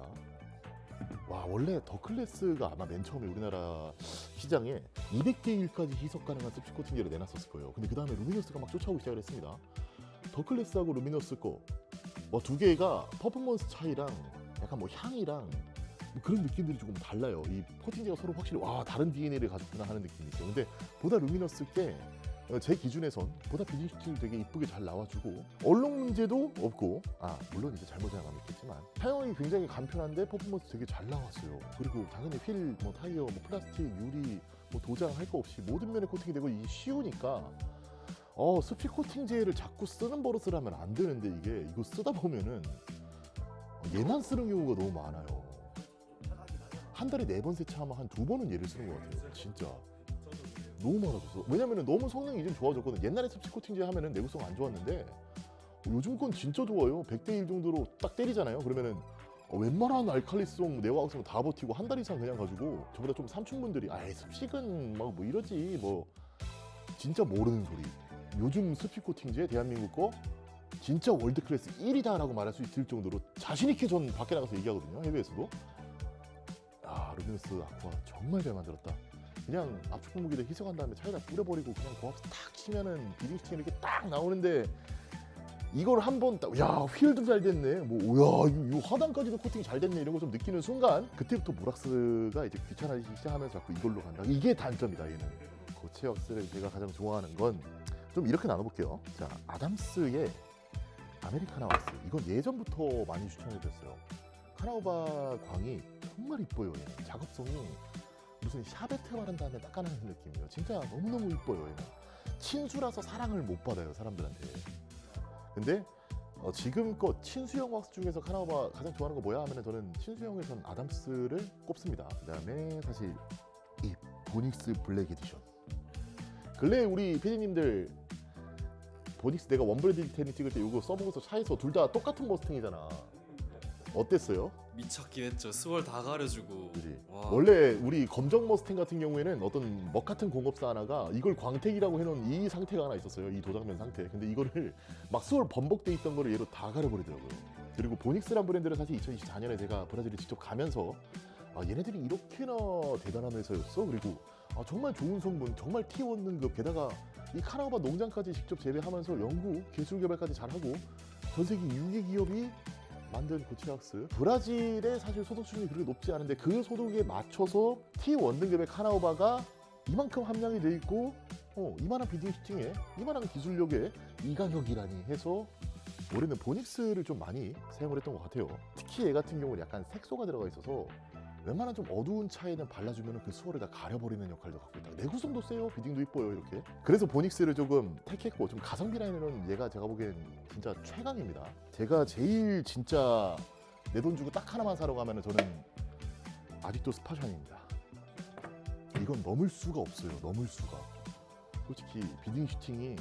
와, 원래 더 클래스가 아마 맨 처음에 우리나라 시장에 200대 1까지 희석 가능한 습식 코팅제를 내놨었을 거예요. 근데 그 다음에 루미너스가 막 쫓아오기 시작을 했습니다. 더 클래스하고 루미너스 거 두 개가 퍼포먼스 차이랑 약간 뭐 향이랑 뭐 그런 느낌들이 조금 달라요. 이 코팅제가 서로 확실히 다른 DNA를 가졌구나 하는 느낌이 있어요. 근데 보다 루미너스 게 제 기준에선 보다 비딩 슈팅을 되게 이쁘게 잘 나와주고 얼룩 문제도 없고, 물론 이제 잘못 생각하면 있겠지만 사용이 굉장히 간편한데 퍼포먼스 되게 잘 나왔어요. 그리고 당연히 휠, 뭐 타이어, 뭐 플라스틱, 유리, 뭐 도장 할 거 없이 모든 면에 코팅이 되고 이 쉬우니까 습식 코팅제를 자꾸 쓰는 버릇을 하면 안 되는데 이거 쓰다 보면은 얘만 쓰는 경우가 너무 많아요. 한 달에 4번 세차하면 한 2번은 얘를 쓰는 것 같아요. 진짜 너무 많아졌어. 왜냐면은 너무 성능이 좀 좋아졌거든. 옛날에 습식 코팅제 하면은 내구성 안 좋았는데 요즘 건 진짜 좋아요. 100대 1 정도로 딱 때리잖아요. 그러면은 웬만한 알칼리성 네오왁스는 다 버티고 한 달 이상 그냥 가지고 저보다 좀 삼촌분들이 아이 습식은 뭐 이러지 뭐 진짜 모르는 소리. 요즘 습식 코팅제 대한민국 거 진짜 월드 클래스 1위다라고 말할 수 있을 정도로 자신 있게 전 밖에 나가서 얘기하거든요. 해외에서도. 아 루미너스 아쿠아 정말 잘 만들었다. 그냥 압축 분무기를 희석한 다음에 차에다 뿌려버리고 그냥 고압수 탁 치면은 비딩 스틱 이렇게 딱 나오는데 이걸 한번 야 휠도 잘 됐네 뭐 야 이거 하단까지도 코팅이 잘 됐네 이런 거 좀 느끼는 순간 그때부터 무락스가 이제 귀찮아지기 시작하면서 자꾸 이걸로 간다. 이게 단점이다 얘는. 고체왁스를 제가 가장 좋아하는 건 좀 이렇게 나눠볼게요. 자 아담스의 아메리카나 왁스 이건 예전부터 많이 추천해드렸어요. 카나우바 광이 정말 이뻐요. 얘는. 작업성이 무슨 샤베트 바른 다음에 닦아내는 느낌이에요. 진짜 너무너무 이뻐요. 얘는. 친수라서 사랑을 못 받아요 사람들한테. 근데 지금껏 친수형 왁스 중에서 카나우바 가장 좋아하는 거 뭐야 하면 저는 친수형에선 아담스를 꼽습니다. 그 다음에 사실 이 보닉스 블랙 에디션. 근래 우리 PD님들 보닉스 내가 원브레드 텐이 찍을 때 이거 써보고서 차에서 둘 다 똑같은 머스탱이잖아. 어땠어요? 미쳤긴 했죠. 스월 다 가려주고. 그지? 와. 원래 우리 검정 머스탱 같은 경우에는 어떤 먹 같은 공업사 하나가 이걸 광택이라고 해놓은 이 상태가 하나 있었어요. 이 도장면 상태. 근데 이거를 막 스월 범벅돼 있던 거를 얘로 다 가려버리더라고요. 그리고 보닉스란 브랜드를 사실 2024년에 제가 브라질에 직접 가면서 얘네들이 이렇게나 대단한 회사였어. 그리고 정말 좋은 성분, 정말 T1 등급. 게다가 이 카나우바 농장까지 직접 재배하면서 연구, 기술 개발까지 잘하고 전 세계 6위 기업이 만든 고체왁스. 브라질의 사실 소득 수준이 그렇게 높지 않은데 그 소득에 맞춰서 T1 등급의 카나우바가 이만큼 함량이 돼 있고 이만한 비딩 슈팅에 이만한 기술력에 이 가격이라니 해서 올해는 보닉스를 좀 많이 사용을 했던 것 같아요. 특히 얘 같은 경우는 약간 색소가 들어가 있어서 웬만한 좀 어두운 차에는 발라주면 그 수월을 다 가려버리는 역할도 갖고 있다. 내구성도 세요. 비딩도 이뻐요. 이렇게. 그래서 보닉스를 조금 택했고 좀 가성비 라인으로는 얘가 제가 보기엔 진짜 최강입니다. 제가 제일 진짜 내 돈 주고 딱 하나만 사러 가면 저는 아직도 스파샨입니다. 이건 넘을 수가 없어요. 넘을 수가. 솔직히 비딩 슈팅이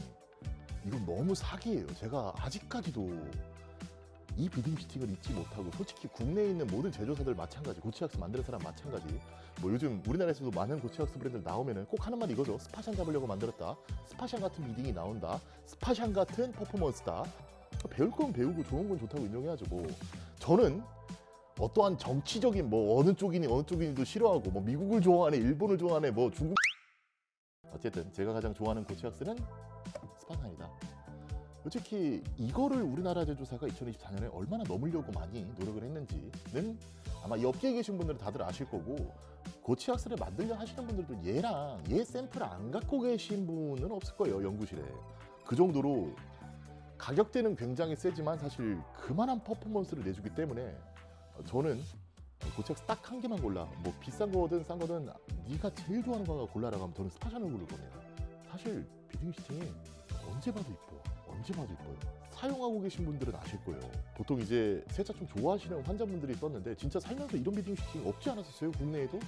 이건 너무 사기예요. 제가 아직까지도 이 비딩 슈팅을 잊지 못하고 솔직히 국내에 있는 모든 제조사들 마찬가지 고체왁스 만드는 사람 마찬가지 뭐 요즘 우리나라에서도 많은 고체왁스 브랜드들 나오면은 꼭 하는 말이 이거죠. 스파샨 잡으려고 만들었다. 스파샨 같은 비딩이 나온다. 스파샨 같은 퍼포먼스다. 배울 건 배우고 좋은 건 좋다고 인정해야죠. 뭐 저는 어떠한 정치적인 뭐 어느 쪽이니도 싫어하고 뭐 미국을 좋아하네 일본을 좋아하네 뭐 중국 어쨌든 제가 가장 좋아하는 고체왁스는 스파샨이다. 솔직히 이거를 우리나라 제조사가 2024년에 얼마나 넘으려고 많이 노력을 했는지는 아마 이 업계에 계신 분들은 다들 아실 거고 고체왁스를 만들려 하시는 분들도 얘 샘플을 안 갖고 계신 분은 없을 거예요. 연구실에. 그 정도로 가격대는 굉장히 세지만 사실 그만한 퍼포먼스를 내주기 때문에 저는 고체왁스 딱 한 개만 골라. 뭐 비싼 거든 싼 거든 네가 제일 좋아하는 거 골라라고 하면 저는 스파샨을 고를 겁니다. 사실 비딩 슈팅이 언제 봐도 이뻐. 언제 봐도 이뻐요. 사용하고 계신 분들은 아실 거예요. 보통 이제 세차 좀 좋아하시는 환자분들이 썼는데 진짜 살면서 이런 비딩 슈팅 없지 않았었어요? 국내에도?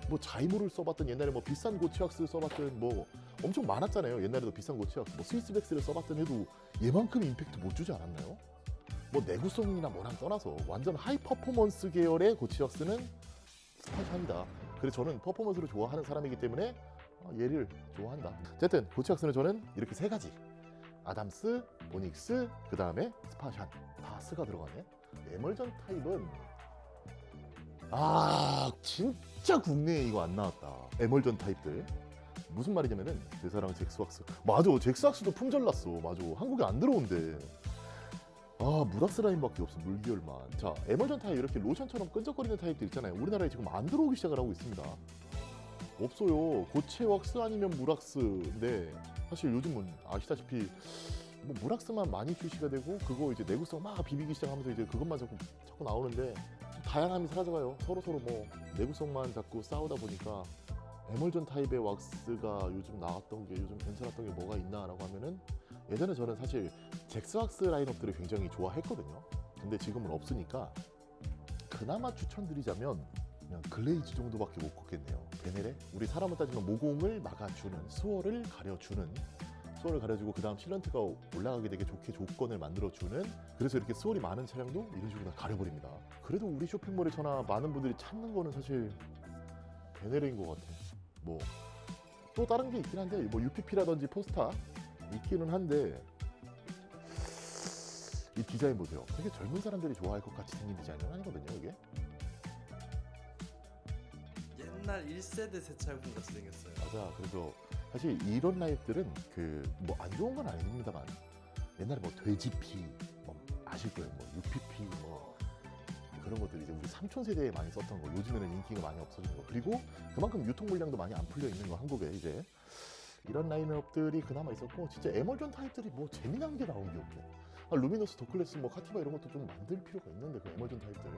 뭐 자이모를 써봤던 옛날에 뭐 비싼 고체왁스 써봤던 뭐 엄청 많았잖아요. 옛날에도 비싼 고체왁스 뭐 스위스백스를 써봤던 해도 얘만큼 임팩트 못 주지 않았나요? 뭐 내구성이나 뭐랑 떠나서 완전 하이 퍼포먼스 계열의 고체왁스는 스파샨이다. 그래서 저는 퍼포먼스를 좋아하는 사람이기 때문에 얘를 좋아한다. 어쨌든 고체왁스는 저는 이렇게 세 가지 아담스, 보닉스, 그 다음에 스파샨 다 스가 들어가네. 에멀전 타입은 진짜 국내에 이거 안 나왔다. 에멀전 타입들 무슨 말이냐면은 제사랑 잭스왁스 맞아. 잭스왁스도 품절났어. 맞아. 한국에 안 들어온대. 무락스 라인밖에 없어. 물기열만. 자 에멀전 타입 이렇게 로션처럼 끈적거리는 타입들 있잖아요. 우리나라에 지금 안 들어오기 시작을 하고 있습니다. 없어요. 고체 왁스 아니면 무락스인데 사실 요즘은 아시다시피 뭐 무락스만 많이 출시가 되고 그거 이제 내구성 막 비비기 시작하면서 이제 그것만 자꾸 나오는데 좀 다양함이 사라져가요. 서로 뭐 내구성만 자꾸 싸우다 보니까 에멀전 타입의 왁스가 요즘 나왔던 게 요즘 괜찮았던 게 뭐가 있나라고 하면은 예전에 저는 사실 잭스왁스 라인업들을 굉장히 좋아했거든요. 근데 지금은 없으니까 그나마 추천드리자면 그냥 글레이즈 정도밖에 못 걷겠네요. 베네레? 우리 사람을 따지면 모공을 막아주는, 수어를 가려주는 수월을 가려주고 그 다음 실런트가 올라가게 되게 좋게 조건을 만들어주는, 그래서 이렇게 수월이 많은 차량도 이런 식으로 다 가려버립니다. 그래도 우리 쇼핑몰에 저나 많은 분들이 찾는 거는 사실 베네르인 것 같아. 뭐 또 다른 게 있긴 한데 뭐 UPP라든지 포스타 있기는 한데 이 디자인 보세요. 되게 젊은 사람들이 좋아할 것 같이 생긴 디자인은 아니거든요 이게. 옛날 1세대 세차용품 같이 생겼어요. 맞아. 그래서 사실 이런 라인들은 그 뭐 안 좋은 건 아닙니다만 옛날에 뭐 돼지피 뭐 아실 거예요. 뭐 UPP 뭐 그런 것들이 이제 우리 삼촌 세대에 많이 썼던 거, 요즘에는 인기가 많이 없어진 거, 그리고 그만큼 유통 물량도 많이 안 풀려 있는 거 한국에. 이제 이런 라인업들이 그나마 있었고, 진짜 에멀전 타입들이 뭐 재미난 게 나온 게 없고, 루미너스, 더클래스, 뭐 카티바 이런 것도 좀 만들 필요가 있는데 그 에멀전 타입들.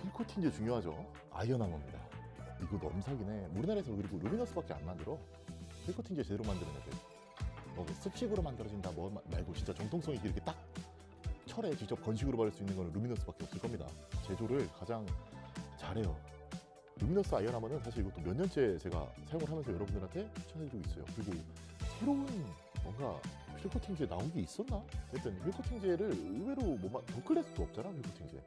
휠 코팅제 중요하죠. 아이언하머입니다. 이거 너무 사기네. 우리나라에서 그리고 루미너스밖에 안 만들어. 휠 코팅제 제대로 만드는 애들. 뭐 습식으로 만들어진다 뭐 말고 진짜 정통성이 이렇게 딱 철에 직접 건식으로 바를 수 있는 거는 루미너스밖에 없을 겁니다. 제조를 가장 잘해요. 루미너스 아이언하머는 사실 이것도 몇 년째 제가 사용을 하면서 여러분들한테 추천해드리고 있어요. 그리고 새로운 뭔가 휠 코팅제 나온 게 있었나? 하여튼 휠 코팅제를 의외로 더클래스도 없잖아, 휠 코팅제.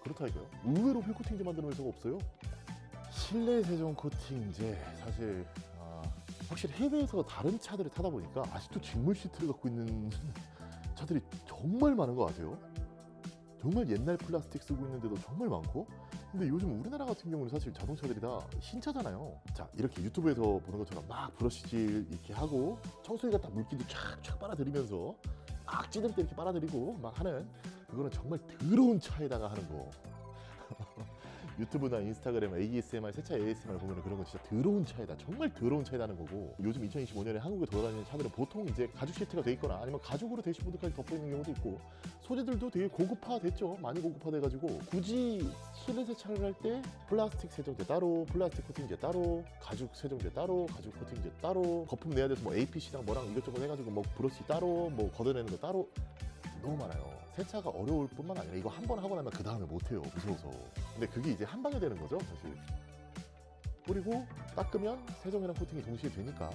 그렇다 이거요. 의외로 휠 코팅제 만드는 회사가 없어요. 실내 세정 코팅제 사실 확실히 해외에서 다른 차들을 타다 보니까 아직도 직물 시트를 갖고 있는 차들이 정말 많은 거 아세요? 정말 옛날 플라스틱 쓰고 있는데도 정말 많고. 근데 요즘 우리나라 같은 경우는 사실 자동차들이 다 신차잖아요. 자, 이렇게 유튜브에서 보는 것처럼 막 브러쉬질 이렇게 하고 청소기가 딱 물기도 쫙쫙 빨아들이면서 막 찌들 때 이렇게 빨아들이고 막 하는, 그거는 정말 더러운 차에다가 하는 거. 유튜브나 인스타그램 ASMR, 세차 ASMR 보면 그런 거 진짜 더러운 차에다, 정말 더러운 차에다 하는 거고, 요즘 2025년에 한국에 돌아다니는 차들은 보통 이제 가죽 시트가 돼 있거나 아니면 가죽으로 대시보드까지 덮어 있는 경우도 있고, 소재들도 되게 고급화 됐죠. 많이 고급화 돼가지고 굳이 실내 세차를 할 때 플라스틱 세정제 따로, 플라스틱 코팅제 따로, 가죽 세정제 따로, 가죽 코팅제 따로, 거품 내야 돼서 뭐 APC랑 뭐랑 이것저것 해가지고 뭐 브러쉬 따로, 뭐 걷어내는 거 따로, 너무 많아요. 세차가 어려울 뿐만 아니라 이거 한 번 하고 나면 그 다음에 못해요, 무서워서. 근데 그게 이제 한 방에 되는 거죠, 사실. 뿌리고 닦으면 세정이랑 코팅이 동시에 되니까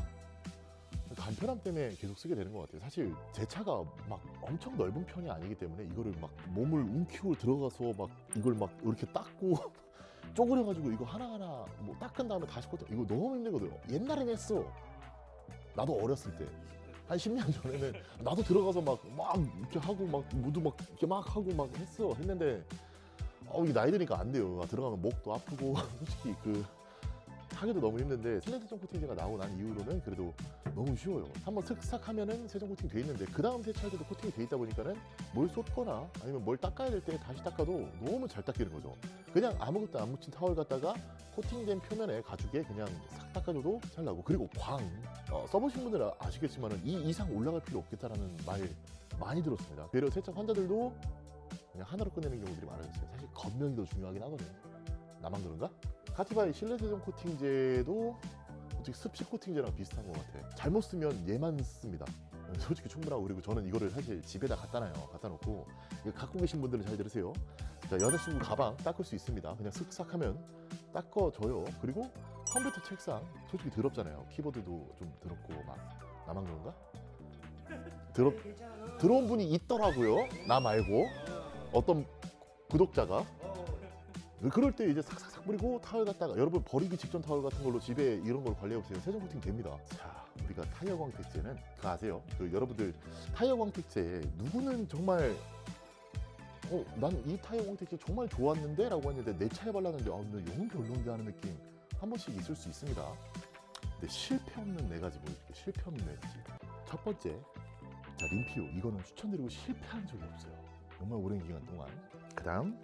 간편함 때문에 계속 쓰게 되는 것 같아요. 사실 제 차가 막 엄청 넓은 편이 아니기 때문에 이거를 막 몸을 움키고 들어가서 막 이걸 막 이렇게 닦고 쪼그려가지고 이거 하나하나 뭐 닦은 다음에 다시 코팅, 이거 너무 힘들거든요. 옛날엔 했어. 나도 어렸을 때. 한 10년 전에는 나도 들어가서 막 이렇게 하고 막 무도 막 이렇게 막 하고 막 했는데 이게 나이 드니까 안 돼요. 들어가면 목도 아프고 솔직히 하기도 너무 힘든데, 실내 세정 코팅제가 나오고 난 이후로는 그래도 너무 쉬워요. 한번 슥싹 하면은 세정 코팅 돼 있는데 그 다음 세차할 때도 코팅이 돼 있다 보니까는 뭘 쏟거나 아니면 뭘 닦아야 될 때 다시 닦아도 너무 잘 닦이는 거죠. 그냥 아무것도 안 묻힌 타월 갖다가 코팅된 표면에 가죽에 그냥 싹 닦아줘도 잘 나고. 그리고 써보신 분들은 아시겠지만은 이 이상 올라갈 필요 없겠다라는 말 많이 들었습니다. 되려 세차 환자들도 그냥 하나로 끝내는 경우들이 많아졌어요. 사실 겉면이 더 중요하긴 하거든요. 나만 그런가? 카티바의 실내 세정 코팅제도 어떻게 습식 코팅제랑 비슷한 것 같아. 잘못 쓰면 얘만 씁니다. 솔직히 충분하고. 그리고 저는 이거를 사실 집에다 갖다 놓고, 이거 갖고 계신 분들은 잘 들으세요. 자, 여자친구 가방 닦을 수 있습니다. 그냥 슥싹 하면 닦아줘요. 그리고 컴퓨터 책상 솔직히 더럽잖아요. 키보드도 좀 더럽고 막. 나만 그런가? 들어온 분이 있더라고요. 나 말고 어떤 구독자가. 그럴 때 이제 싹싹싹 뿌리고 타월 갖다가, 여러분 버리기 직전 타월 같은 걸로 집에 이런 걸 관리해보세요. 세정 코팅 됩니다. 자, 우리가 타이어 광택제는 그거 아세요? 여러분들 타이어 광택제 누구는 정말 난 이 타이어 광택제 정말 좋았는데 라고 했는데 내 차에 발랐는데 근데 영 별론데 하는 느낌 한 번씩 있을 수 있습니다. 근데 실패 없는 네 가지 보여줄게요. 실패 없는 네 가지. 첫 번째, 자, 림피오. 이거는 추천드리고 실패한 적이 없어요. 정말 오랜 기간 동안. 그 다음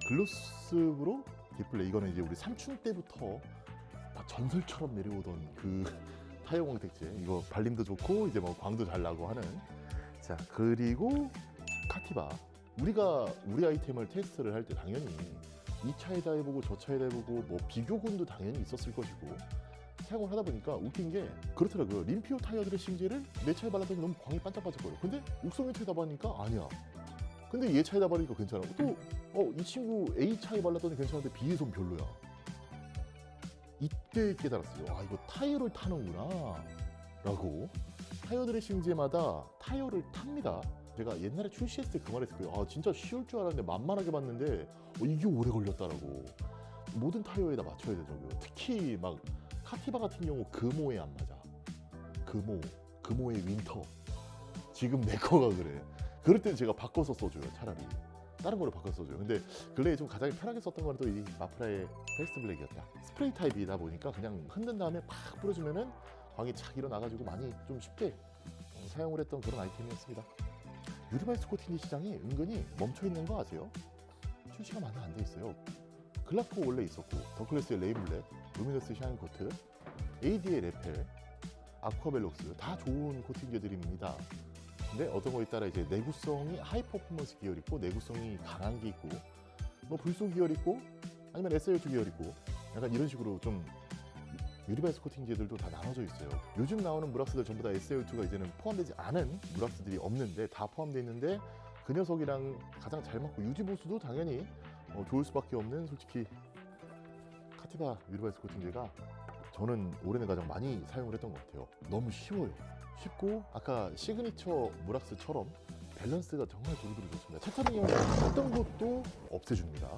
글로스브로 디플레이. 이거는 이제 우리 삼촌 때부터 막 전설처럼 내려오던 그 타이어 광택제. 이거 발림도 좋고 이제 뭐 광도 잘 나고 하는. 자, 그리고 카티바. 우리가 우리 아이템을 테스트를 할 때 당연히 이 차에다 해보고 저 차에다 해보고 뭐 비교군도 당연히 있었을 것이고 사용을 하다 보니까 웃긴 게 그렇더라고요. 림피오 타이어 드레싱제를 내 차에 발랐더니 너무 광이 반짝반짝거려. 근데 욱성의 차에다 바르니까 아니야. 근데 얘 차에다 바르니까 괜찮아. 또 이 친구 A 차에 발랐더니 괜찮은데 B에선 별로야. 그때 깨달았어요. 아 이거 타이어를 타는구나 라고. 타이어 드레싱제마다 타이어를 탑니다. 제가 옛날에 출시했을 때 그 말 했을 거예요. 아 진짜 쉬울 줄 알았는데 만만하게 봤는데 이게 오래 걸렸다라고. 모든 타이어에다 맞춰야 되더라고요. 특히 막 카티바 같은 경우 금호에 안 맞아. 금호의 윈터. 지금 내 거가 그래. 그럴 땐 제가 바꿔서 써줘요. 차라리 다른 거로 바꿔서 써줘요. 근데 근래에 좀 가장 편하게 썼던 건 또 이 마프라의 페스트 블랙이었다. 스프레이 타입이다 보니까 그냥 흔든 다음에 팍 뿌려주면은 광이 착 일어나가지고 많이 좀 쉽게 사용을 했던 그런 아이템이었습니다. 유리바이스 코팅 시장이 은근히 멈춰 있는 거 아세요? 출시가 많이 안 돼 있어요. 글라코 원래 있었고, 더클래스의 레이블렛, 루미너스 샤인 코트, AD의 레펠, 아쿠아벨록스 다 좋은 코팅제들입니다. 근데 어떤 거에 따라 이제 내구성이 하이 퍼포먼스 계열 있고, 내구성이 강한 게 있고, 뭐 불소 계열 있고, 아니면 SL2 계열 있고, 약간 이런 식으로 좀 유리바이스 코팅제들도 다 나눠져 있어요. 요즘 나오는 무락스들 전부 다 SL2가 이제는 포함되지 않은 무락스들이 없는데 다 포함되어 있는데 그 녀석이랑 가장 잘 맞고 유지 보수도 당연히 좋을 수밖에 없는 솔직히 카티바 유리바이스 코팅제가 저는 올해는 가장 많이 사용을 했던 것 같아요. 너무 쉬워요. 쉽고 아까 시그니처 무락스처럼 밸런스가 정말 두루두루 좋습니다. 차차링형 어떤 것도 없애줍니다.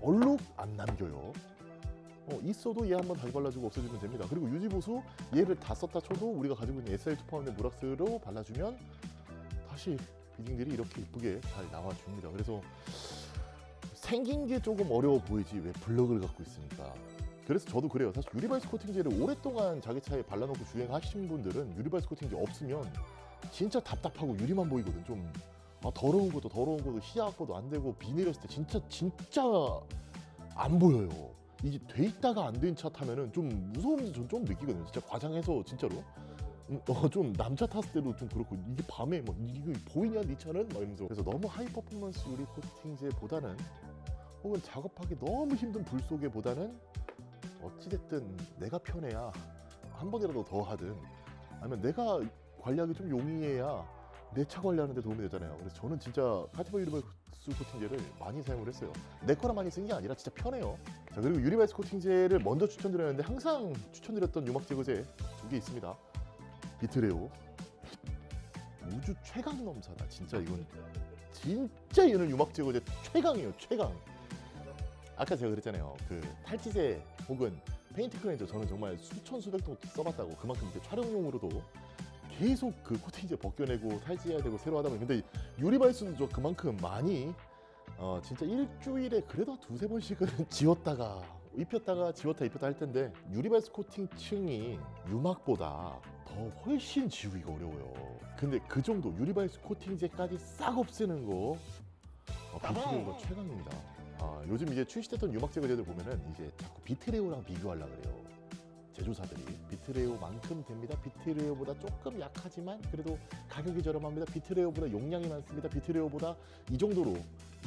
얼룩 안 남겨요. 있어도 얘 한번 다시 발라주고 없애주면 됩니다. 그리고 유지보수 얘를 다 썼다 쳐도 우리가 가지고 있는 SL2 포함된 무락스로 발라주면 다시 비딩들이 이렇게 이쁘게 잘 나와줍니다. 그래서 생긴 게 조금 어려워 보이지 왜 블럭을 갖고 있으니까. 그래서 저도 그래요. 사실 유리바이스 코팅제를 오랫동안 자기 차에 발라놓고 주행하신 분들은 유리바이스 코팅제 없으면 진짜 답답하고 유리만 보이거든. 좀 더러운 것도 시야악보도 안 되고 비 내렸을 때 진짜 안 보여요. 이게 돼 있다가 안 된 차 타면은 좀 무서움도 전 좀 느끼거든요. 진짜 과장해서 진짜로. 좀 남차 탔을 때도 좀 그렇고 이게 밤에 막 이거 보이냐 네 차는? 막 이러면서. 그래서 너무 하이 퍼포먼스 유리 코팅제보다는 혹은 작업하기 너무 힘든 불소개보다는 어찌됐든 내가 편해야 한 번이라도 더 하든 아니면 내가 관리하기 좀 용이해야 내 차 관리하는 데 도움이 되잖아요. 그래서 저는 진짜 카티바 유리바이스 코팅제를 많이 사용을 했어요. 내 거라 많이 쓴 게 아니라 진짜 편해요. 자, 그리고 유리바이스 코팅제를 먼저 추천드렸는데 항상 추천드렸던 유막 제거제 두 개 있습니다. 비트레오 우주 최강 넘사다. 진짜 이건 진짜 얘는 유막 제거제 최강이에요. 최강. 아까 제가 그랬잖아요. 그 탈지제 혹은 페인트 클렌저 저는 정말 수천 수백 통 써봤다고. 그만큼 이제 촬영용으로도 계속 그 코팅제 벗겨내고 탈지해야 되고 새로 하다 보니. 근데 유리바이스도 저 그만큼 많이 진짜 일주일에 그래도 두세 번씩은 지웠다가 입혔다가 지웠다 입혔다 할 텐데 유리바이스 코팅층이 유막보다 더 훨씬 지우기가 어려워요. 근데 그 정도 유리바이스 코팅제까지 싹 없애는 거 비트레오가 최강입니다. 요즘 이제 출시됐던 유막 제거제들 보면은 이제 자꾸 비트레오랑 비교하려고 그래요. 제조사들이 비트레오만큼 됩니다. 비트레오보다 조금 약하지만 그래도 가격이 저렴합니다. 비트레오보다 용량이 많습니다. 비트레오보다 이 정도로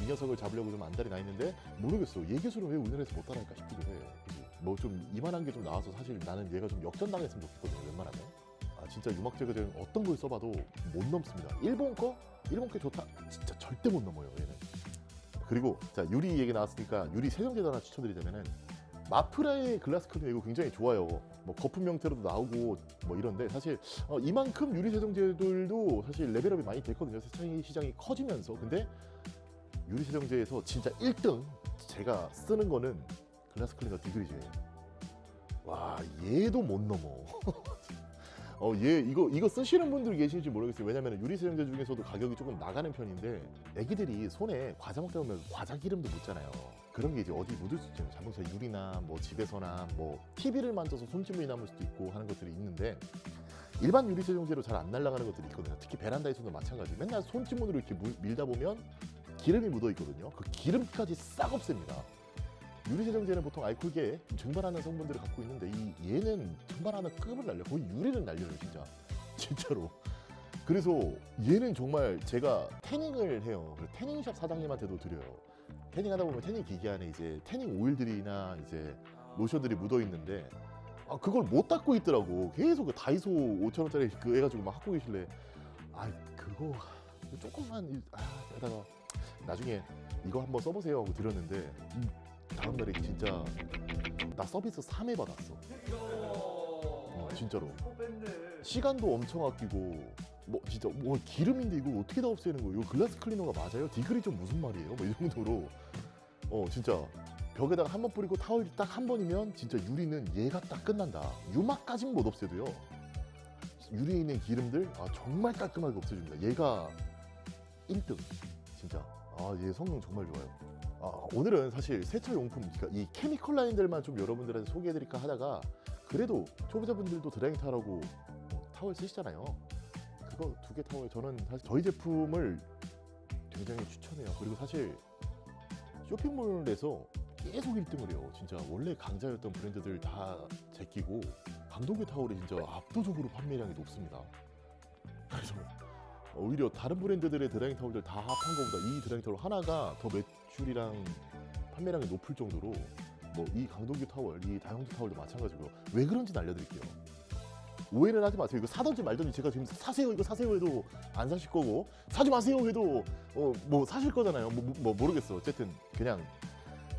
이 녀석을 잡으려고 좀 안달이 나 있는데 모르겠어. 얘 기술은 왜 우리나라에서 못 따라할까 싶기도 해. 뭐 좀 이만한 게 좀 나와서 사실 나는 얘가 좀 역전당했으면 좋겠거든요. 웬만하면. 진짜 유막 제거제는 어떤 걸 써봐도 못 넘습니다. 일본 거 좋다. 진짜 절대 못 넘어요. 얘는. 그리고 자 유리 얘기 나왔으니까 유리 세정제도 하나 추천드리자면은 마프라의 글라스 클린 이거 굉장히 좋아요. 뭐 거품 형태로도 나오고 뭐 이런데 사실 이만큼 유리 세정제들도 사실 레벨업이 많이 됐거든요. 세차기 시장이 커지면서. 근데 유리 세정제에서 진짜 1등 제가 쓰는 거는 글라스 클린과 디그리즈예요. 와 얘도 못 넘어. 얘 이거 쓰시는 분들 계실지 모르겠어요. 왜냐면 유리 세정제 중에서도 가격이 조금 나가는 편인데 애기들이 손에 과자 먹다 보면 과자 기름도 묻잖아요. 그런 게 이제 어디 묻을 수 있잖아요. 자동차 유리나 뭐 집에서나 뭐 TV를 만져서 손찌물이 남을 수도 있고 하는 것들이 있는데 일반 유리 세정제로 잘 안 날아가는 것들이 있거든요. 특히 베란다에서도 마찬가지. 맨날 손찌문으로 이렇게 밀다 보면 기름이 묻어 있거든요. 그 기름까지 싹 없앱니다. 유리 세정제는 보통 알코올계에 증발하는 성분들을 갖고 있는데 얘는 증발하는 급을 날려. 거의 유리를 날려요, 진짜로. 그래서 얘는 정말 제가 태닝을 해요. 태닝샵 사장님한테도 드려요. 태닝하다 보면 태닝 기계 안에 이제 태닝 오일들이나 이제 로션들이 묻어 있는데 그걸 못 닦고 있더라고. 계속 그 다이소 5,000원짜리 그 해가지고 막 갖고 계실래. 그거 조금만 에다가 나중에 이거 한번 써보세요 하고 드렸는데 다음날에 진짜 나 서비스 3회 받았어. 진짜로. 시간도 엄청 아끼고 뭐 진짜 뭐 기름인데 이걸 어떻게 다 없애는 거예요? 이거 글라스 클리너가 맞아요? 디그리 좀 무슨 말이에요? 뭐 이 정도로 진짜 벽에다가 한 번 뿌리고 타월이 딱 한 번이면 진짜 유리는 얘가 딱 끝난다. 유막까진 못 없애도요. 유리에 있는 기름들 정말 깔끔하게 없애줍니다. 얘가 1등 진짜. 얘 성능 정말 좋아요. 오늘은 사실 세차용품, 그러니까 이 케미컬 라인들만 좀 여러분들한테 소개해드릴까 하다가 그래도 초보자분들도 드라잉 타라고 타월 쓰시잖아요. 그거 2개 타월 저는 사실 저희 제품을 굉장히 추천해요. 그리고 사실 쇼핑몰에서 계속 1등을 해요. 진짜 원래 강자였던 브랜드들 다 제끼고 강동규 타월이 진짜 압도적으로 판매량이 높습니다. 그래서 오히려 다른 브랜드들의 드라잉 타월들 다 합한 것보다 이 드라잉 타월 하나가 더 매출이랑 판매량이 높을 정도로 뭐 이 강동규 타월, 이 다용도 타월도 마찬가지고요. 왜 그런지는 알려드릴게요. 오해는 하지 마세요. 이거 사든지 말든지 제가 지금 사세요 이거 사세요 해도 안 사실 거고 사지 마세요 해도 뭐 사실 거잖아요. 뭐 모르겠어. 어쨌든 그냥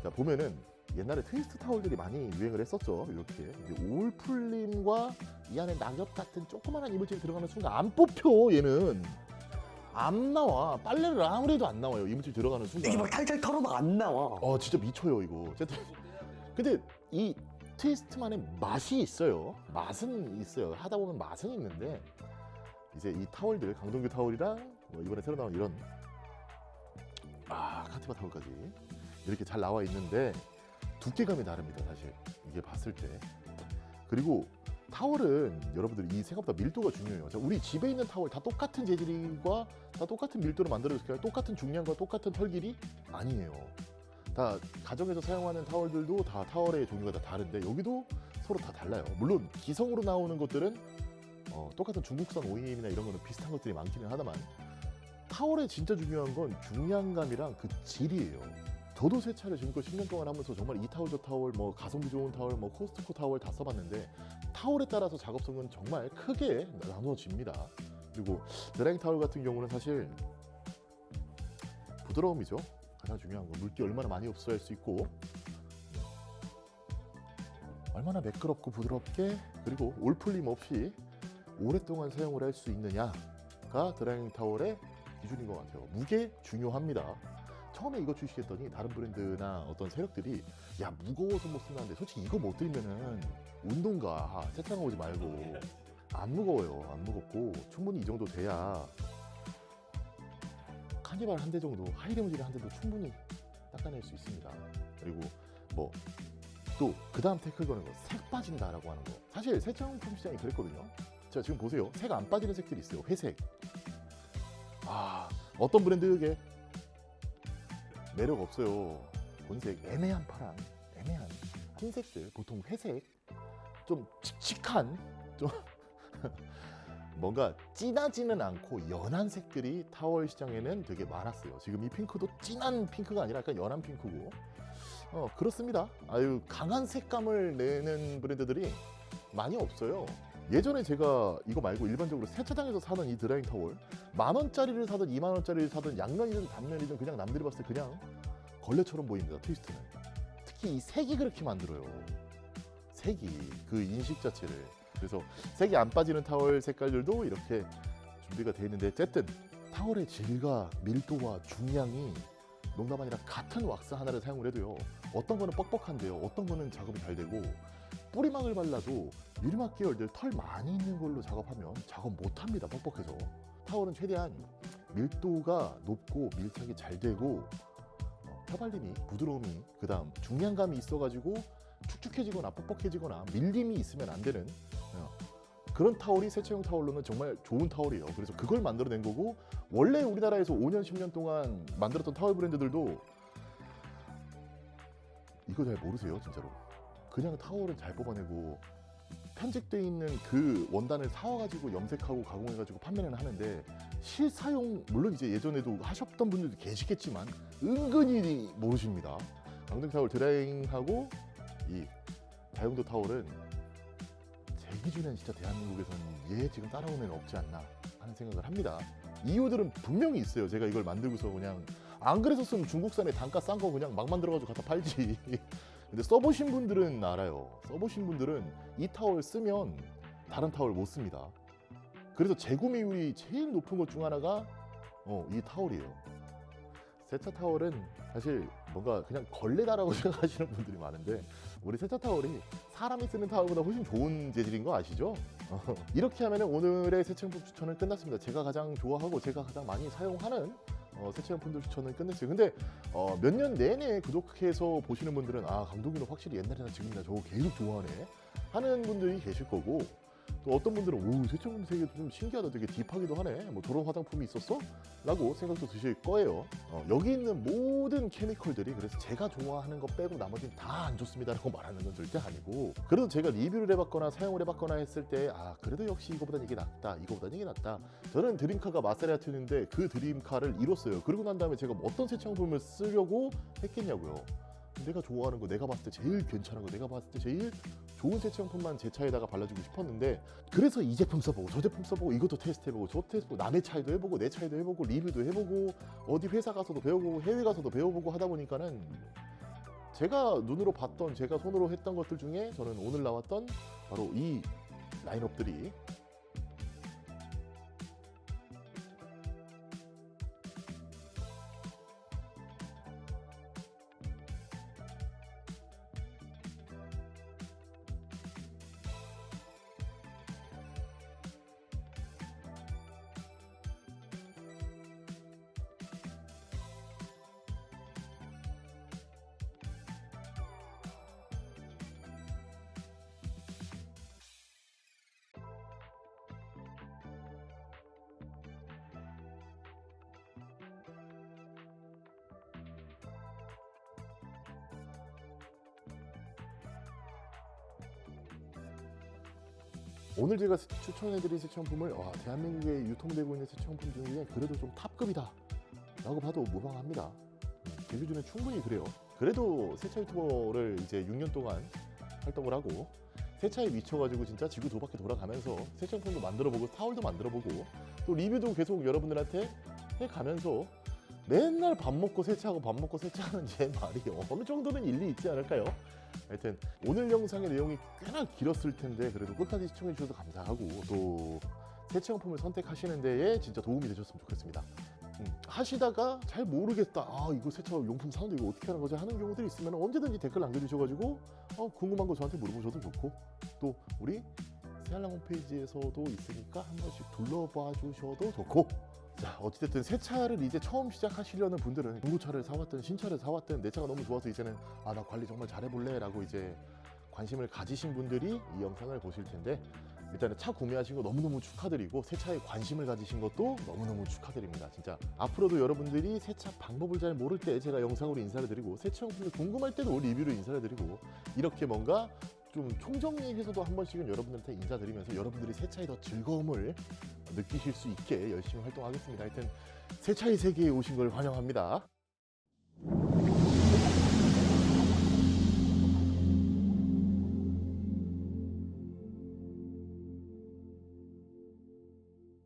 자, 보면은 옛날에 트위스트 타월들이 많이 유행을 했었죠. 이렇게 이제 올풀림과 이 안에 낙엽 같은 조그마한 이물질이 들어가는 순간 안 뽑혀. 얘는 안 나와. 빨래를 아무리 해도 안 나와요. 이물질 들어가는 순간. 이게 막 탈탈 털어도 안 나와. 진짜 미쳐요 이거. 어쨌든 근데 이 트위스트만의 맛이 있어요. 맛은 있어요. 하다 보면 맛은 있는데 이제 이 타월들 강동규 타월이랑 뭐 이번에 새로 나온 이런 카티바 타월까지 이렇게 잘 나와 있는데 두께감이 다릅니다. 사실 이게 봤을 때. 그리고 타월은 여러분들 이 생각보다 밀도가 중요해요. 자, 우리 집에 있는 타월 다 똑같은 재질과 다 똑같은 밀도로 만들어졌을까요? 똑같은 중량과 똑같은 털 길이 아니에요. 다 가정에서 사용하는 타월들도 다 타월의 종류가 다 다른데 여기도 서로 다 달라요. 물론 기성으로 나오는 것들은 똑같은 중국산 OEM이나 이런 거는 비슷한 것들이 많기는 하다만 타월의 진짜 중요한 건 중량감이랑 그 질이에요. 저도 세차를 지금껏 10년 동안 하면서 정말 이 타월 저 타월 뭐 가성비 좋은 타월 뭐 코스트코 타월 다 써봤는데 타월에 따라서 작업성은 정말 크게 나눠집니다. 그리고 드라잉 타월 같은 경우는 사실 부드러움이죠. 가장 중요한 건 물기 얼마나 많이 흡수할 수 있고 얼마나 매끄럽고 부드럽게 그리고 올풀림 없이 오랫동안 사용을 할 수 있느냐가 드라잉 타월의 기준인 것 같아요. 무게 중요합니다. 처음에 이거 출시했더니 다른 브랜드나 어떤 세력들이 야 무거워서 못 쓴다는데 솔직히 이거 못 들면은 운동가 세차장 오지 말고 안 무거워요. 안 무겁고 충분히 이 정도 돼야 카니발 한 대 정도 하이레모지를 한 대도 충분히 닦아낼 수 있습니다. 그리고 뭐 또 그 다음 태클 거는 거 색 빠진다라고 하는 거 사실 세차용품 시장이 그랬거든요. 자 지금 보세요. 색 안 빠지는 색들이 있어요. 회색 어떤 브랜드에게 매력 없어요. 본색 애매한 파랑 애매한 흰색들 보통 회색 좀 칙칙한 좀 뭔가 진하지는 않고 연한 색들이 타월 시장에는 되게 많았어요. 지금 이 핑크도 진한 핑크가 아니라 약간 연한 핑크고 그렇습니다. 강한 색감을 내는 브랜드들이 많이 없어요. 예전에 제가 이거 말고 일반적으로 세차장에서 사던 이 드라잉 타월 10,000원짜리를 사든 20,000원짜리를 사든 양면이든 단면이든 그냥 남들이 봤을 때 그냥 걸레처럼 보입니다. 트위스트는 특히 이 색이 그렇게 만들어요. 색이 그 인식 자체를. 그래서 색이 안 빠지는 타월 색깔들도 이렇게 준비가 되어 있는데 어쨌든 타월의 질과 밀도와 중량이 농담 아니라 같은 왁스 하나를 사용을 해도요 어떤 거는 뻑뻑한데요 어떤 거는 작업이 잘 되고 뿌리막을 발라도 유리막 계열들 털 많이 있는 걸로 작업하면 작업 못합니다. 뻑뻑해서. 타월은 최대한 밀도가 높고 밀착이 잘 되고 펴발림이 부드러움이 그 다음 중량감이 있어가지고 축축해지거나 뻑뻑해지거나 밀림이 있으면 안 되는 그런 타월이 세차용 타월로는 정말 좋은 타월이에요. 그래서 그걸 만들어낸 거고 원래 우리나라에서 5년 10년 동안 만들었던 타월 브랜드들도 이거 잘 모르세요 진짜로. 그냥 타월을 잘 뽑아내고 편집되어 있는 그 원단을 사와가지고 염색하고 가공해가지고 판매는 하는데 실사용 물론 이제 예전에도 하셨던 분들도 계시겠지만 은근히 모르십니다. 강동 타월 드라잉하고 이 다용도 타월은 제 기준엔 진짜 대한민국에서는 얘 지금 따라오는 애는 없지 않나 하는 생각을 합니다. 이유들은 분명히 있어요. 제가 이걸 만들고서 그냥 안 그랬었으면 중국산에 단가 싼 거 그냥 막 만들어가지고 갖다 팔지. 근데 써보신 분들은 알아요. 써보신 분들은 이 타월 쓰면 다른 타월 못 씁니다. 그래서 재구매율이 제일 높은 것 중 하나가 이 타월이에요. 세차 타월은 사실 뭔가 그냥 걸레다라고 생각하시는 분들이 많은데 우리 세차 타월이 사람이 쓰는 타월보다 훨씬 좋은 재질인 거 아시죠? 이렇게 하면 오늘의 세차용품 추천은 끝났습니다. 제가 가장 좋아하고 제가 가장 많이 사용하는 세차용품들 추천은 끝냈어요. 근데 몇 년 내내 구독해서 보시는 분들은 아 감독님은 확실히 옛날이나 지금이나 저거 계속 좋아하네 하는 분들이 계실 거고 또 어떤 분들은 오 세차용품 세계도 좀 신기하다 되게 딥하기도 하네 뭐 저런 화장품이 있었어? 라고 생각도 드실 거예요. 여기 있는 모든 케미컬들이 그래서 제가 좋아하는 거 빼고 나머지는 다 안 좋습니다 라고 말하는 건 절대 아니고 그래도 제가 리뷰를 해봤거나 사용을 해봤거나 했을 때 아 그래도 역시 이거보단 이게 낫다 이거보단 이게 낫다. 저는 드림카가 마세라티였는데 그 드림카를 이뤘어요. 그리고 난 다음에 제가 어떤 세차용품을 쓰려고 했겠냐고요. 내가 좋아하는 거, 내가 봤을 때 제일 괜찮은 거, 내가 봤을 때 제일 좋은 세차용품만 제 차에다가 발라주고 싶었는데 그래서 이 제품 써보고 저 제품 써보고 이것도 테스트해보고 저 테스트해보고 남의 차에도 해보고 내 차에도 해보고 리뷰도 해보고 어디 회사 가서도 배워보고 해외 가서도 배워보고 하다 보니까는 제가 눈으로 봤던 제가 손으로 했던 것들 중에 저는 오늘 나왔던 바로 이 라인업들이 오늘 제가 추천해드린 세차용품을 대한민국에 유통되고 있는 세차용품 중에 그래도 좀 탑급이다 라고 봐도 무방합니다. 제 기준에 충분히 그래요. 그래도 세차 유튜버를 이제 6년 동안 활동을 하고 세차에 미쳐가지고 진짜 지구 두 바퀴 돌아가면서 세차용품도 만들어보고 타월도 만들어보고 또 리뷰도 계속 여러분들한테 해가면서 맨날 밥 먹고 세차하고 밥 먹고 세차하는 제 말이 어느 정도는 일리 있지 않을까요? 하여튼 오늘 영상의 내용이 꽤나 길었을 텐데 그래도 끝까지 시청해 주셔서 감사하고 또 세차용품을 선택하시는 데에 진짜 도움이 되셨으면 좋겠습니다. 하시다가 잘 모르겠다 이거 세차용품 사는데 이거 어떻게 하는 거지 하는 경우들이 있으면 언제든지 댓글 남겨주셔가지고 궁금한 거 저한테 물어보셔도 좋고 또 우리 새알람 홈페이지에서도 있으니까 한 번씩 둘러봐 주셔도 좋고 자 어찌됐든 세차를 이제 처음 시작하시려는 분들은 중고차를 사왔든 신차를 사왔든 내 차가 너무 좋아서 이제는 나 관리 정말 잘해볼래 라고 이제 관심을 가지신 분들이 이 영상을 보실 텐데 일단은 차 구매하신 거 너무너무 축하드리고 세차에 관심을 가지신 것도 너무너무 축하드립니다. 진짜 앞으로도 여러분들이 세차 방법을 잘 모를 때 제가 영상으로 인사를 드리고 세차용품이 궁금할 때도 리뷰로 인사를 드리고 이렇게 뭔가 좀 총정리해서도 한 번씩은 여러분들한테 인사드리면서 여러분들이 세차의 더 즐거움을 느끼실 수 있게 열심히 활동하겠습니다. 하여튼 세차의 세계에 오신 걸 환영합니다.